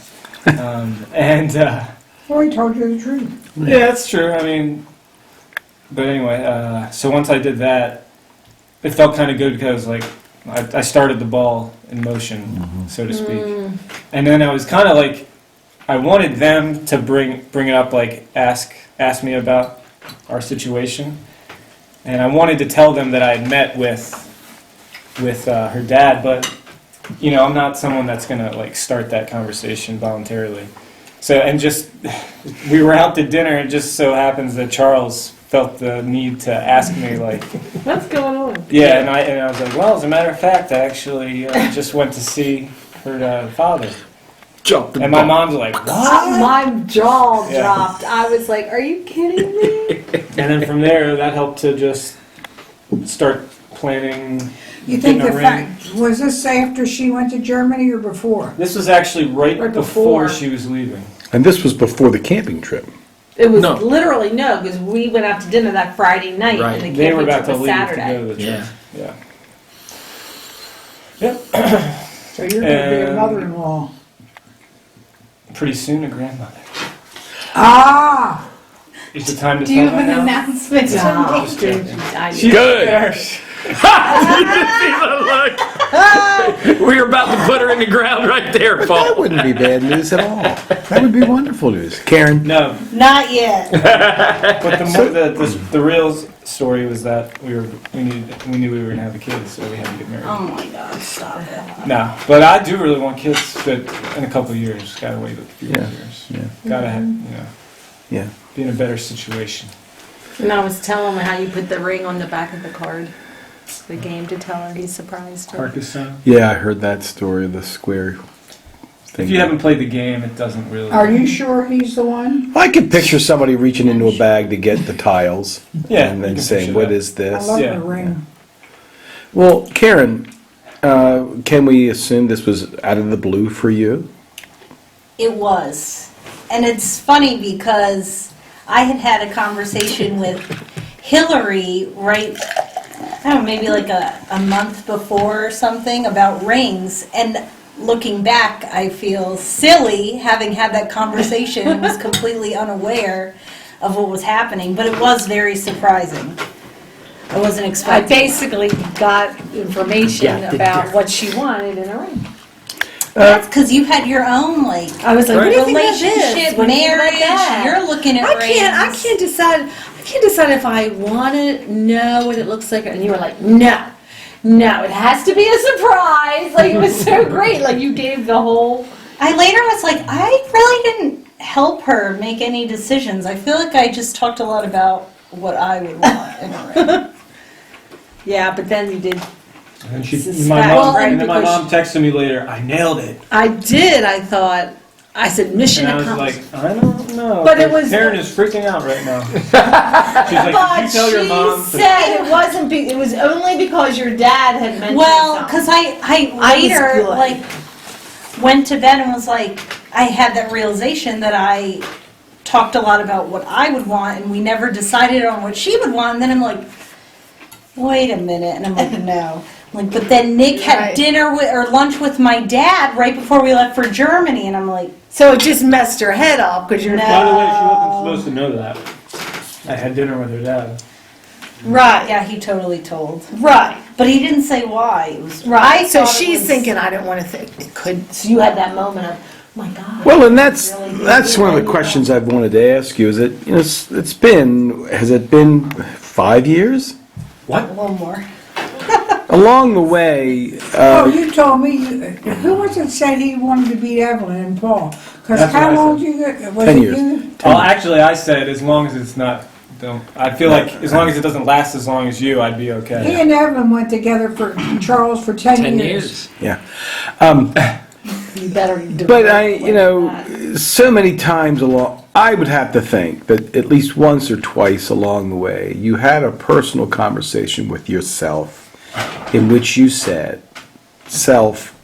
Well, he told you the truth. Yeah, that's true. But anyway, so once I did that, it felt kind of good because I started the ball in motion, so to speak. And then I was kind of like, I wanted them to bring it up, like ask me about our situation, and I wanted to tell them that I had met with her dad, but I'm not someone that's gonna start that conversation voluntarily. So we were out to dinner, and it just so happens that Charles felt the need to ask me what's going on? Yeah, and I was like, well, as a matter of fact, I actually just went to see her father. And my mom's like, what? My jaw dropped. I was like, are you kidding me? And then from there, that helped to just start planning. You think was this after she went to Germany or before? This was actually right before she was leaving. And this was before the camping trip. It was literally because we went out to dinner that Friday night, and the They were camping about trip to was leave Saturday. to go to the church. Yeah. Yep. So you're going to be a mother-in-law. Pretty soon, a grandmother. Ah! Is the time to Do you tell have that an now? announcement to make? She's Good. there. You didn't see the look. We were about to put her in the ground right there, That Paul. wouldn't be bad news at all. That would be wonderful news. Karen? No, Not yet. but the real story was that we knew we were gonna have a kid, so we had to get married. Oh my gosh, stop it. No, but I do really want kids, but in a couple of years. Gotta wait a few Yeah, years. yeah. Gotta have, Yeah. be in a better situation. And I was telling him how you put the ring on the back of the card. The game to tell her he's surprised her. Carcassonne. Yeah, I heard that story, the square thing. If you haven't played the game, it doesn't really. Are you sure he's the one? I could picture somebody reaching into a bag to get the tiles. Yeah, And you then can saying, picture what that. is I this? love Yeah. the ring. Well, Karen, can we assume this was out of the blue for you? It was. And it's funny because I had a conversation with Hilary right, I don't know, maybe like a month before or something about rings. And looking back, I feel silly having had that conversation and was completely unaware of what was happening. But it was very surprising. I wasn't I expecting. basically got information about what she wanted in a ring. That's because you had your own, like, I was like, what do you think of relationship, this? What do you think about marriage. that? You're looking at rings. I can't decide if I want to know what it looks like. And you were like, no, it has to be a surprise. Like, it was so great. Like, you gave the whole. I later was like, I really didn't help her make any decisions. I feel like I just talked a lot about what I would want in a ring. Yeah, but then you did. And Suspect. my Well, mom, and and then my because mom texted me later. I nailed it. I did. I thought. I said mission And I was accomplished. like, I don't know. But it was- Karen is freaking out right now. She's like, But did you tell your mom? she said it wasn't. It was only because your dad had mentioned. Well, something. because I was later, good. like, went to bed and was like, I had that realization that I talked a lot about what I would want, and we never decided on what she would want. And then I'm like, wait a minute, and I'm like, no. Like, but then Nick had Right. dinner with or lunch with my dad right before we left for Germany, and I'm like, So it just messed her head off because you're No. By the way, she wasn't supposed to know that. I had dinner with her dad. right, yeah, he totally told, right, but he didn't say why. It was right. So thought it she's was- thinking, I don't want to think. It could. So you had that moment of, oh my God. Well, and that's one of the questions I've wanted to ask you. Is it, has it been 5 years? A little more. Along the way, Oh, you told me, who was it said he wanted to beat Evelyn and Paul? Because That's what how I long said. you got, was 10 it years. you? Well, actually, I said as long as it's not. I feel like as long as it doesn't last as long as you, I'd be He okay. and Evelyn went together for Charles for 10 years. yeah. You better. But so many times along, I would have to think that at least once or twice along the way, you had a personal conversation with yourself in which you said, self,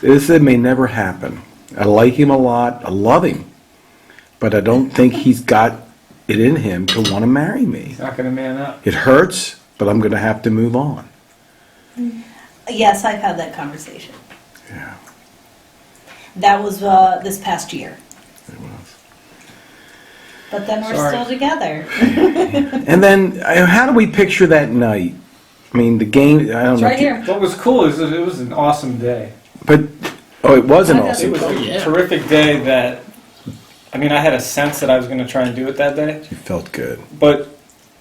this may never happen. I like him a lot. I love him. But I don't think he's got it in him to want to marry me. He's not going to man up. It hurts, but I'm going to have to move on. Yes, I've had that conversation. Yeah. That was this past year. It was. But then we're Sorry. still together. And then, how do we picture that night? I mean, the game, I don't It's know. right here. What was cool is that it was an awesome day. But, it was an I know. It awesome. was a terrific day that, I mean, I had a sense that I was going to try and do it that day. You felt good. But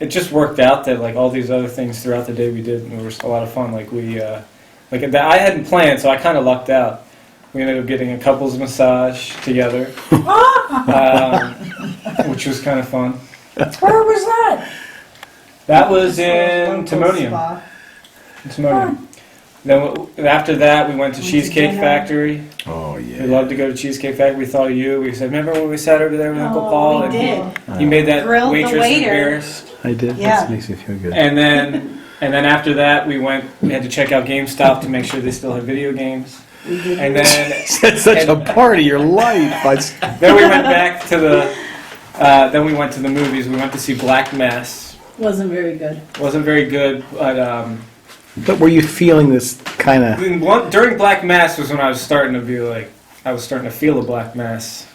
it just worked out that like all these other things throughout the day we did were a lot of fun. Like I hadn't planned, so I kind of lucked out. We ended up getting a couples massage together, which was kind of fun. Where was that? That was in Timonium. In Timonium. Then after that, we went to Cheesecake Factory. Oh, We yeah. loved to go to Cheesecake Factory. We thought of you. We said, remember when we sat over there with Uncle Paul? we and did. He made that Grilled the waitress waiter. embarrassed. I did. Yeah. That makes me feel good. And then after that, we had to check out GameStop to make sure they still had video games. And then It's such a part of your life. then we went back to then we went to the movies. We went to see Black Mass. Wasn't very good. Wasn't very good, but But were you feeling this kind of... during Black Mass was when I was starting to be like, I was starting to feel a Black Mass.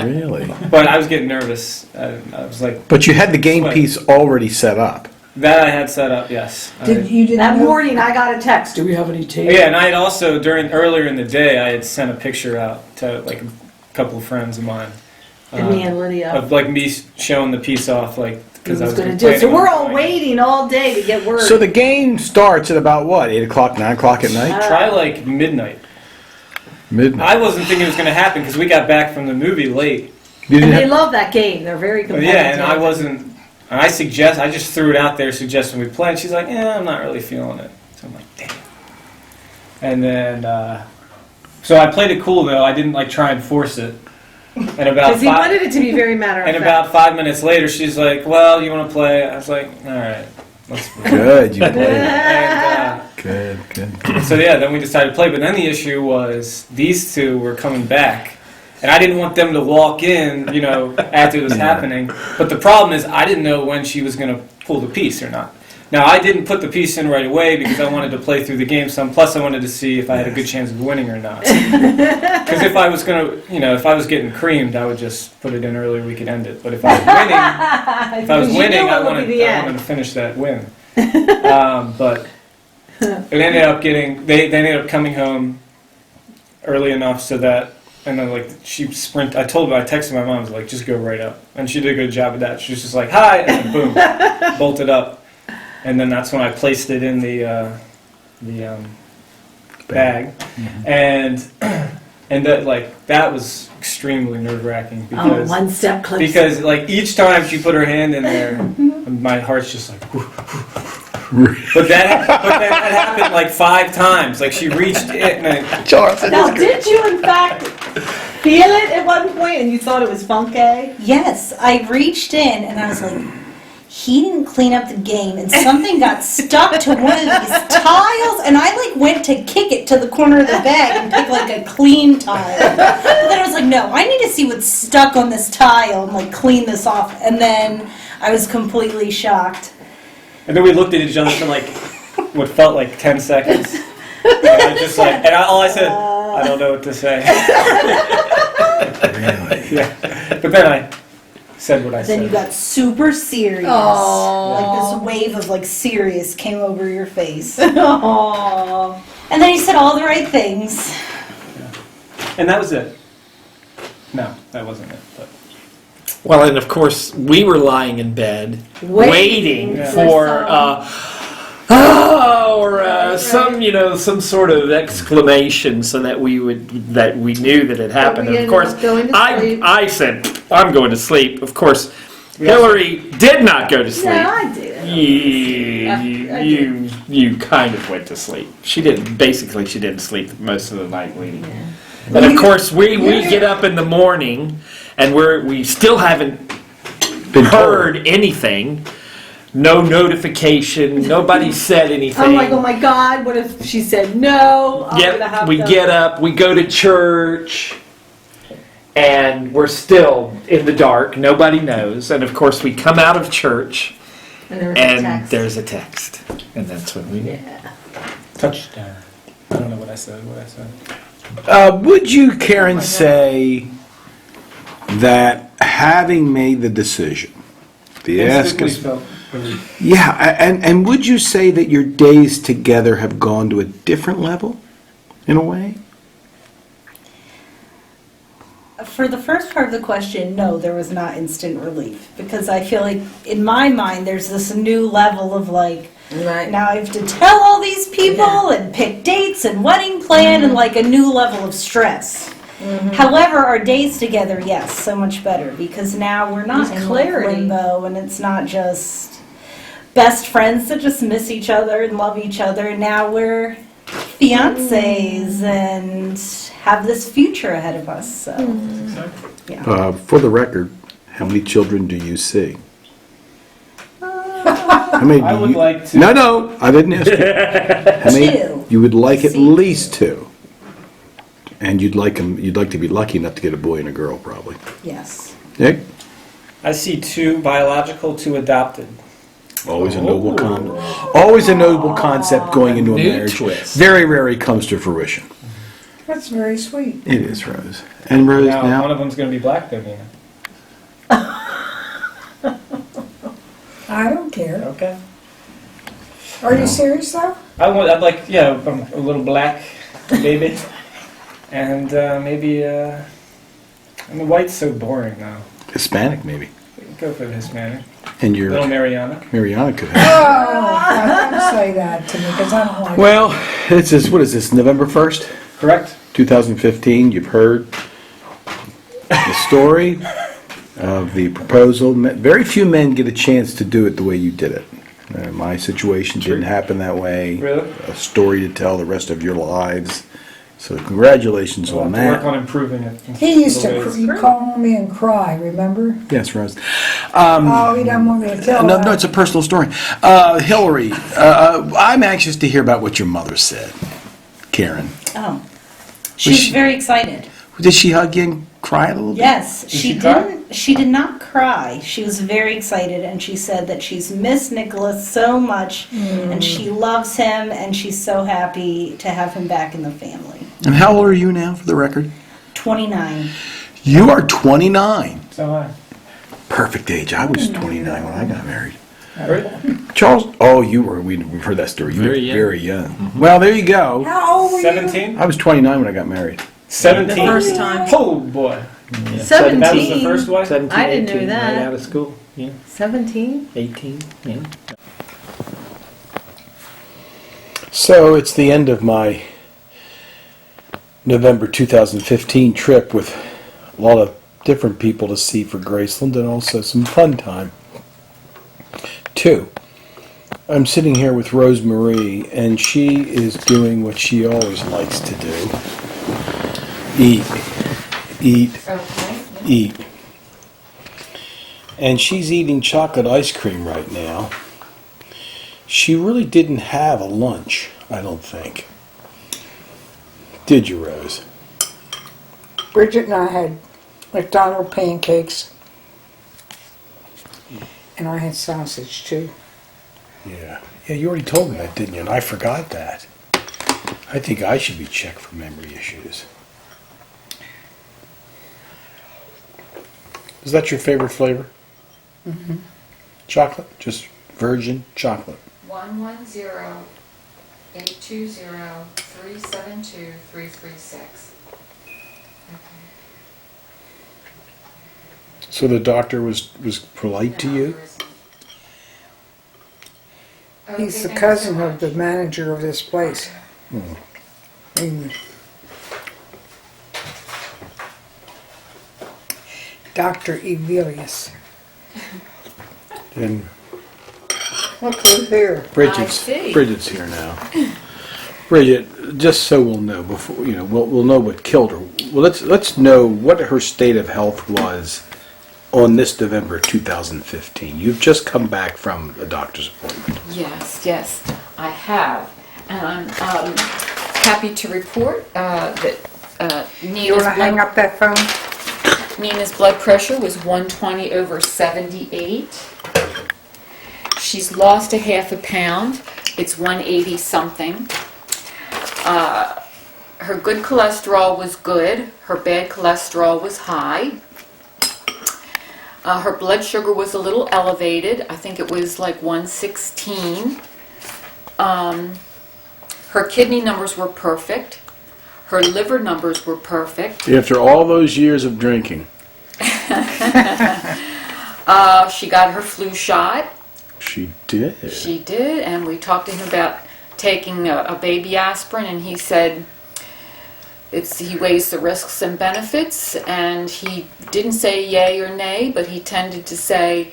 Really? But I was getting nervous. I was like, But you had the game piece already set up. That I had set up, yes. That morning I got a text. Do we have any tape? Yeah, and I had also earlier in the day I had sent a picture out to like a couple of friends of mine. And me and Lydia. Of like me showing the piece off, like because I was going to do it. So we're all waiting all day to get word. So the game starts at about what, 8 o'clock, 9 o'clock at night? Try like midnight. Midnight. I wasn't thinking it was going to happen because we got back from the movie late. And they love that game. They're very competitive. Yeah, and I wasn't. And I just threw it out there, suggesting we play. And she's like, "Yeah, I'm not really feeling it." So I'm like, "Damn." And then, so I played it cool though. I didn't like try and force it. And about because he wanted it to be very matter of fact. And about 5 minutes later, she's like, "Well, you want to play?" I was like, "All right, let's play." Good, you played. And, Good. So yeah, then we decided to play. But then the issue was these two were coming back. And I didn't want them to walk in, you know, after it was happening. But the problem is I didn't know when she was going to pull the piece or not. Now, I didn't put the piece in right away because I wanted to play through the game some. Plus, I wanted to see if I had a good chance of winning or not. Because if I was going to, you know, if I was getting creamed, I would just put it in earlier, we could end it. But if I was winning, I wanted to finish that win. But it ended up they ended up coming home early enough so that. And then, like, I texted my mom, I was like, just go right up. And she did a good job of that. She was just like, hi, and then boom, bolted up. And then that's when I placed it in the bag. Mm-hmm. And that was extremely nerve-wracking. Because, one step closer. Because, like, each time she put her hand in there, my heart's just like, But that happened like 5 times. Like she reached it and Charles. Now, did you in fact feel it at one point and you thought it was funky? Yes, I reached in and I was like, he didn't clean up the game and something got stuck to one of these tiles and I like went to kick it to the corner of the bag and pick like a clean tile. But then I was like, no, I need to see what's stuck on this tile and like clean this off. And then I was completely shocked. And then we looked at each other for like what felt like 10 seconds. And I just like, and all I said, I don't know what to say. Really? Yeah. But then I said what I said. Then you got super serious. Aww. Like this wave of like serious came over your face. Aww. And then you said all the right things. Yeah. And that was it. No, that wasn't it. But. Well, and of course, we were lying in bed, waiting for some sort of exclamation, so that we knew that it happened. And of course, I said, "I'm going to sleep." Of course, Hilary did not go to sleep. No, I did. You kind of went to sleep. She didn't. Basically, she didn't sleep most of the night waiting. Yeah. And of course, we get up in the morning. And we still haven't heard anything. No notification. Nobody said anything. I'm like, oh my God, what if she said no? Get up, we go to church, and we're still in the dark. Nobody knows. And of course, we come out of church, and there's a text. And that's when we knew. Yeah. Touchdown. I don't know what I said. Would you, Karen, say that having made the decision, and would you say that your days together have gone to a different level, in a way? For the first part of the question, no, there was not instant relief. Because I feel like, in my mind, there's this new level of like, now I have to tell all these people and pick dates and wedding plan and like a new level of stress. Mm-hmm. However, our days together, yes, so much better because now we're not in limbo and it's not just best friends that just miss each other and love each other. Now we're fiancés and have this future ahead of us. So, yeah. For the record, how many children do you see? How many I would like to. No, I didn't ask you. How many? 2. You would like at least 2. And you'd like to be lucky enough to get a boy and a girl, probably. Yes. Nick? I see 2 biological, 2 adopted. Always a noble concept going into a marriage. Twist. Very rarely comes to fruition. That's very sweet. It is, Rose. And Rose now. One of them's going to be black, though, Nina. I don't care. Okay. Are you serious though? I'd like, yeah, a little black baby, and maybe. I mean, white's so boring now. Hispanic, maybe. Go for the Hispanic. And your Little Mariana. Mariana could. Oh, don't say that to me because I don't like Well, it's this. What is this? November 1st, Correct. 2015. You've heard the story of the proposal. Very few men get a chance to do it the way you did it. My situation didn't happen that way. Really? A story to tell the rest of your lives. So congratulations We'll on have to work that. on improving it. He used to call me and cry, remember? Yes, Rose. Oh, he doesn't want me to tell No, that. no, it's a personal story. Hilary, I'm anxious to hear about what your mother said. Karen. Oh. She's very excited. Did she hug you and cry a little bit? Yes, Did she she cry? didn't. She did not cry. She was very excited, and she said that she's missed Nicholas so much, and she loves him, and she's so happy to have him back in the family. And how old are you now, for the record? 29. You are 29. So am I. Perfect age. I was 29 when I got married. Really? Charles, oh, you were. We've heard that story. You were very young. Well, there you go. How old were you? 17? I was 29 when I got married. 17? The first time. Oh, boy. Yeah. That was the 17? first one? 17, I didn't know 18, that. Right out of school. Yeah. 17? 18. Yeah. So it's the end of my November 2015 trip with a lot of different people to see for Graceland and also some fun time. 2. I'm sitting here with Rosemarie, and she is doing what she always likes to do. Eat, eat. And she's eating chocolate ice cream right now. She really didn't have a lunch, I don't think. Did you, Rose? Bridget and I had McDonald's pancakes. And I had sausage too. Yeah. Yeah, you already told me that, didn't you? And I forgot that. I think I should be checked for memory issues. Is that your favorite flavor? Mm-hmm. Chocolate? Just virgin chocolate. 110-820-372-336. So the doctor was polite to you? He's the cousin of the manager of this place. Dr. Evelius. And Look who's here. Bridget's here now. Bridget, just so we'll know before we'll know what killed her. Well, let's know what her state of health was on this November 2015. You've just come back from a doctor's appointment. Yes, I have. And I'm happy to report that You want to hang up that phone? Nina's blood pressure was 120/78. She's lost a half a pound. It's 180 something. Her good cholesterol was good. Her bad cholesterol was high. Her blood sugar was a little elevated. I think it was like 116. Her kidney numbers were perfect. Her liver numbers were perfect. After all those years of drinking. She got her flu shot. She did. She did, and we talked to him about taking a baby aspirin, and he said he weighs the risks and benefits, and he didn't say yay or nay, but he tended to say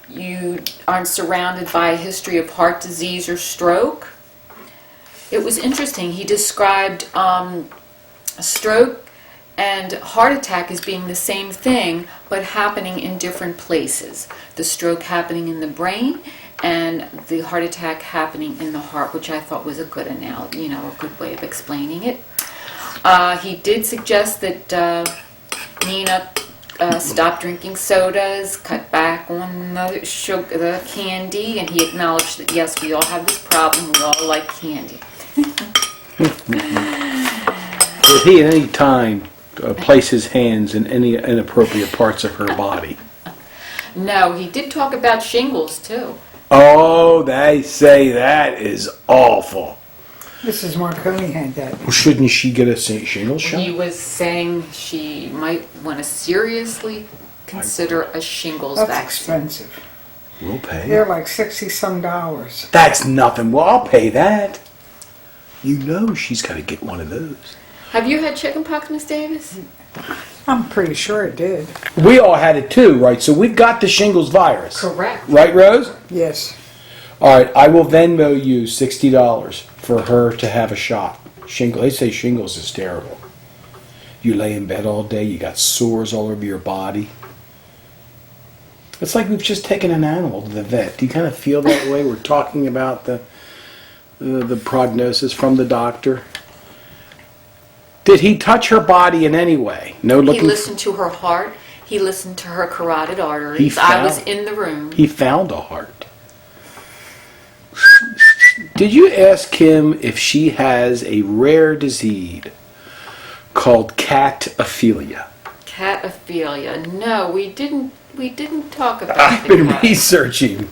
you aren't surrounded by a history of heart disease or stroke. It was interesting. He described stroke and heart attack as being the same thing, but happening in different places. The stroke happening in the brain, and the heart attack happening in the heart, which I thought was a good analogy, a good way of explaining it. He did suggest that Nina stop drinking sodas, cut back on the sugar, the candy, and he acknowledged that yes, we all have this problem. We all like candy. Did he at any time place his hands in any inappropriate parts of her body? No, he did talk about shingles too. Oh, they say that is awful. Mrs. Marconi had that. Well, shouldn't she get a shingles shot? He was saying she might want to seriously consider a shingles That's vaccine. expensive. We'll pay. They're like $60-some. That's nothing. Well, I'll pay that. You know she's got to get one of those. Have you had chickenpox, Miss Davis? I'm pretty sure it did. We all had it too, right? So we've got the shingles virus. Correct. Right, Rose? Yes. All right, I will Venmo you $60 for her to have a shot. They say shingles is terrible. You lay in bed all day, you got sores all over your body. It's like we've just taken an animal to the vet. Do you kind of feel that way? We're talking about the prognosis from the doctor. Did he touch her body in any way? No looking. He listened to her heart. He listened to her carotid arteries. He found- I was in the room. He found a heart. Did you ask him if she has a rare disease called cataphilia? Cataphilia. No, we didn't talk about I've the been cat. researching.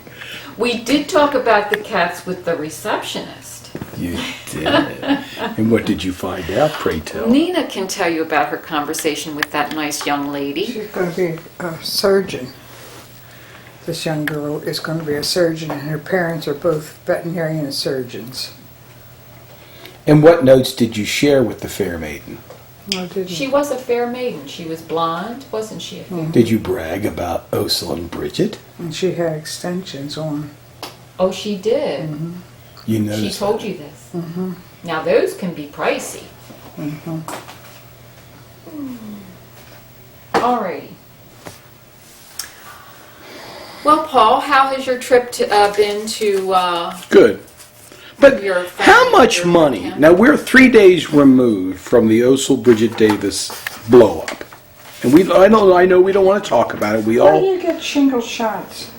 We did talk about the cats with the receptionist. You did. And what did you find out, pray tell? Nina can tell you about her conversation with that nice young lady. She's going to be a surgeon. This young girl is going to be a surgeon, and her parents are both veterinarian surgeons. And what notes did you share with the fair maiden? No, didn't. She was a fair maiden. She was blonde, wasn't she? Did you brag about Osel and Bridget? And she had extensions on. Oh, she did. Mm-hmm. You She noticed told that. you this. Mm-hmm. Now those can be pricey. Mm-hmm. Alrighty. Well, Paul, how has your trip been to Good. But your how much money? Now, we're 3 days removed from the Osel Bridget Davis blow-up. And I know we don't want to talk about it. We Where do all... you get shingle shots?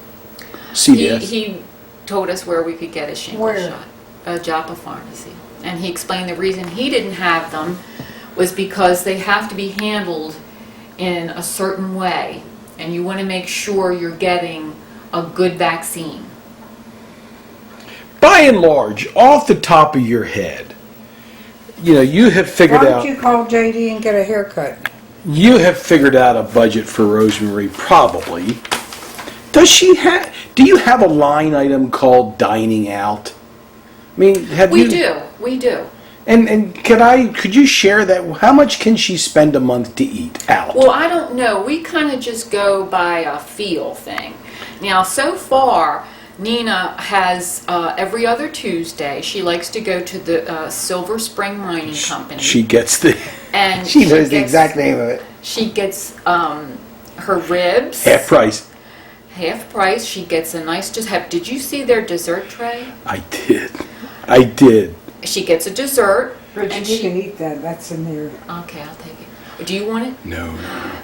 CVS. He told us where we could get a shingle Where? shot. A Joppa pharmacy. And he explained the reason he didn't have them was because they have to be handled in a certain way. And you want to make sure you're getting a good vaccine. By and large, off the top of your head, you have figured Why out... don't you call JD and get a haircut? You have figured out a budget for Rosemary, probably. Do you have a line item called dining out? I mean, We do. And could you share that? How much can she spend a month to eat out? Well, I don't know. We kind of just go by a feel thing. Now, so far, Nina has every other Tuesday. She likes to go to the Silver Spring Mining Company. She gets the... And she knows the exact name of it. She gets her ribs. Half price. Half price. She gets a nice... Did you see their dessert tray? I did. She gets a dessert. Bridget, and you she can eat that. That's in there. Okay, I'll take it. Do you want it? No.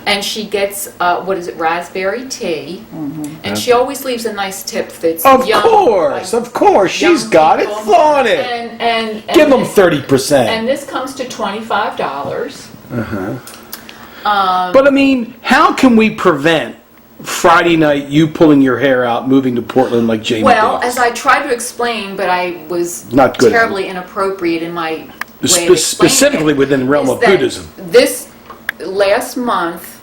And she gets, raspberry tea. Mm-hmm. And she always leaves a nice tip that's Of young. course. She's got it. Flaunt it. And Give them this- 30%. And this comes to $25. But I mean, how can we prevent Friday night you pulling your hair out, moving to Portland like Jamie Well, Davis? as I tried to explain, but I was Not good at terribly inappropriate in my way of explaining Specifically it, within the realm is of that Buddhism. This last month,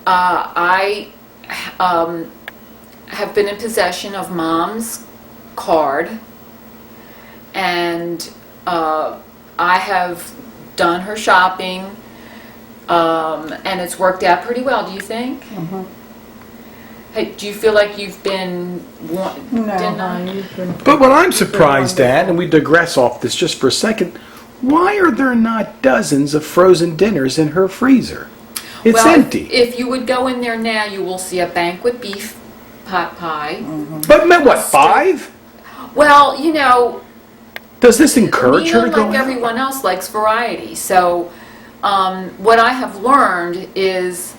I have been in possession of Mom's card, and I have done her shopping, and it's worked out pretty well. Do you think? Mm-hmm. Hey, do you feel like you've been No, But what I'm surprised at, and we digress off this just for a second, why are there not dozens of frozen dinners in her freezer? It's well, empty. If you would go in there now, you will see a banquet beef pot pie. But what, 5? Well, you know, Does this encourage her to go like out? everyone else, likes variety. So what I have learned is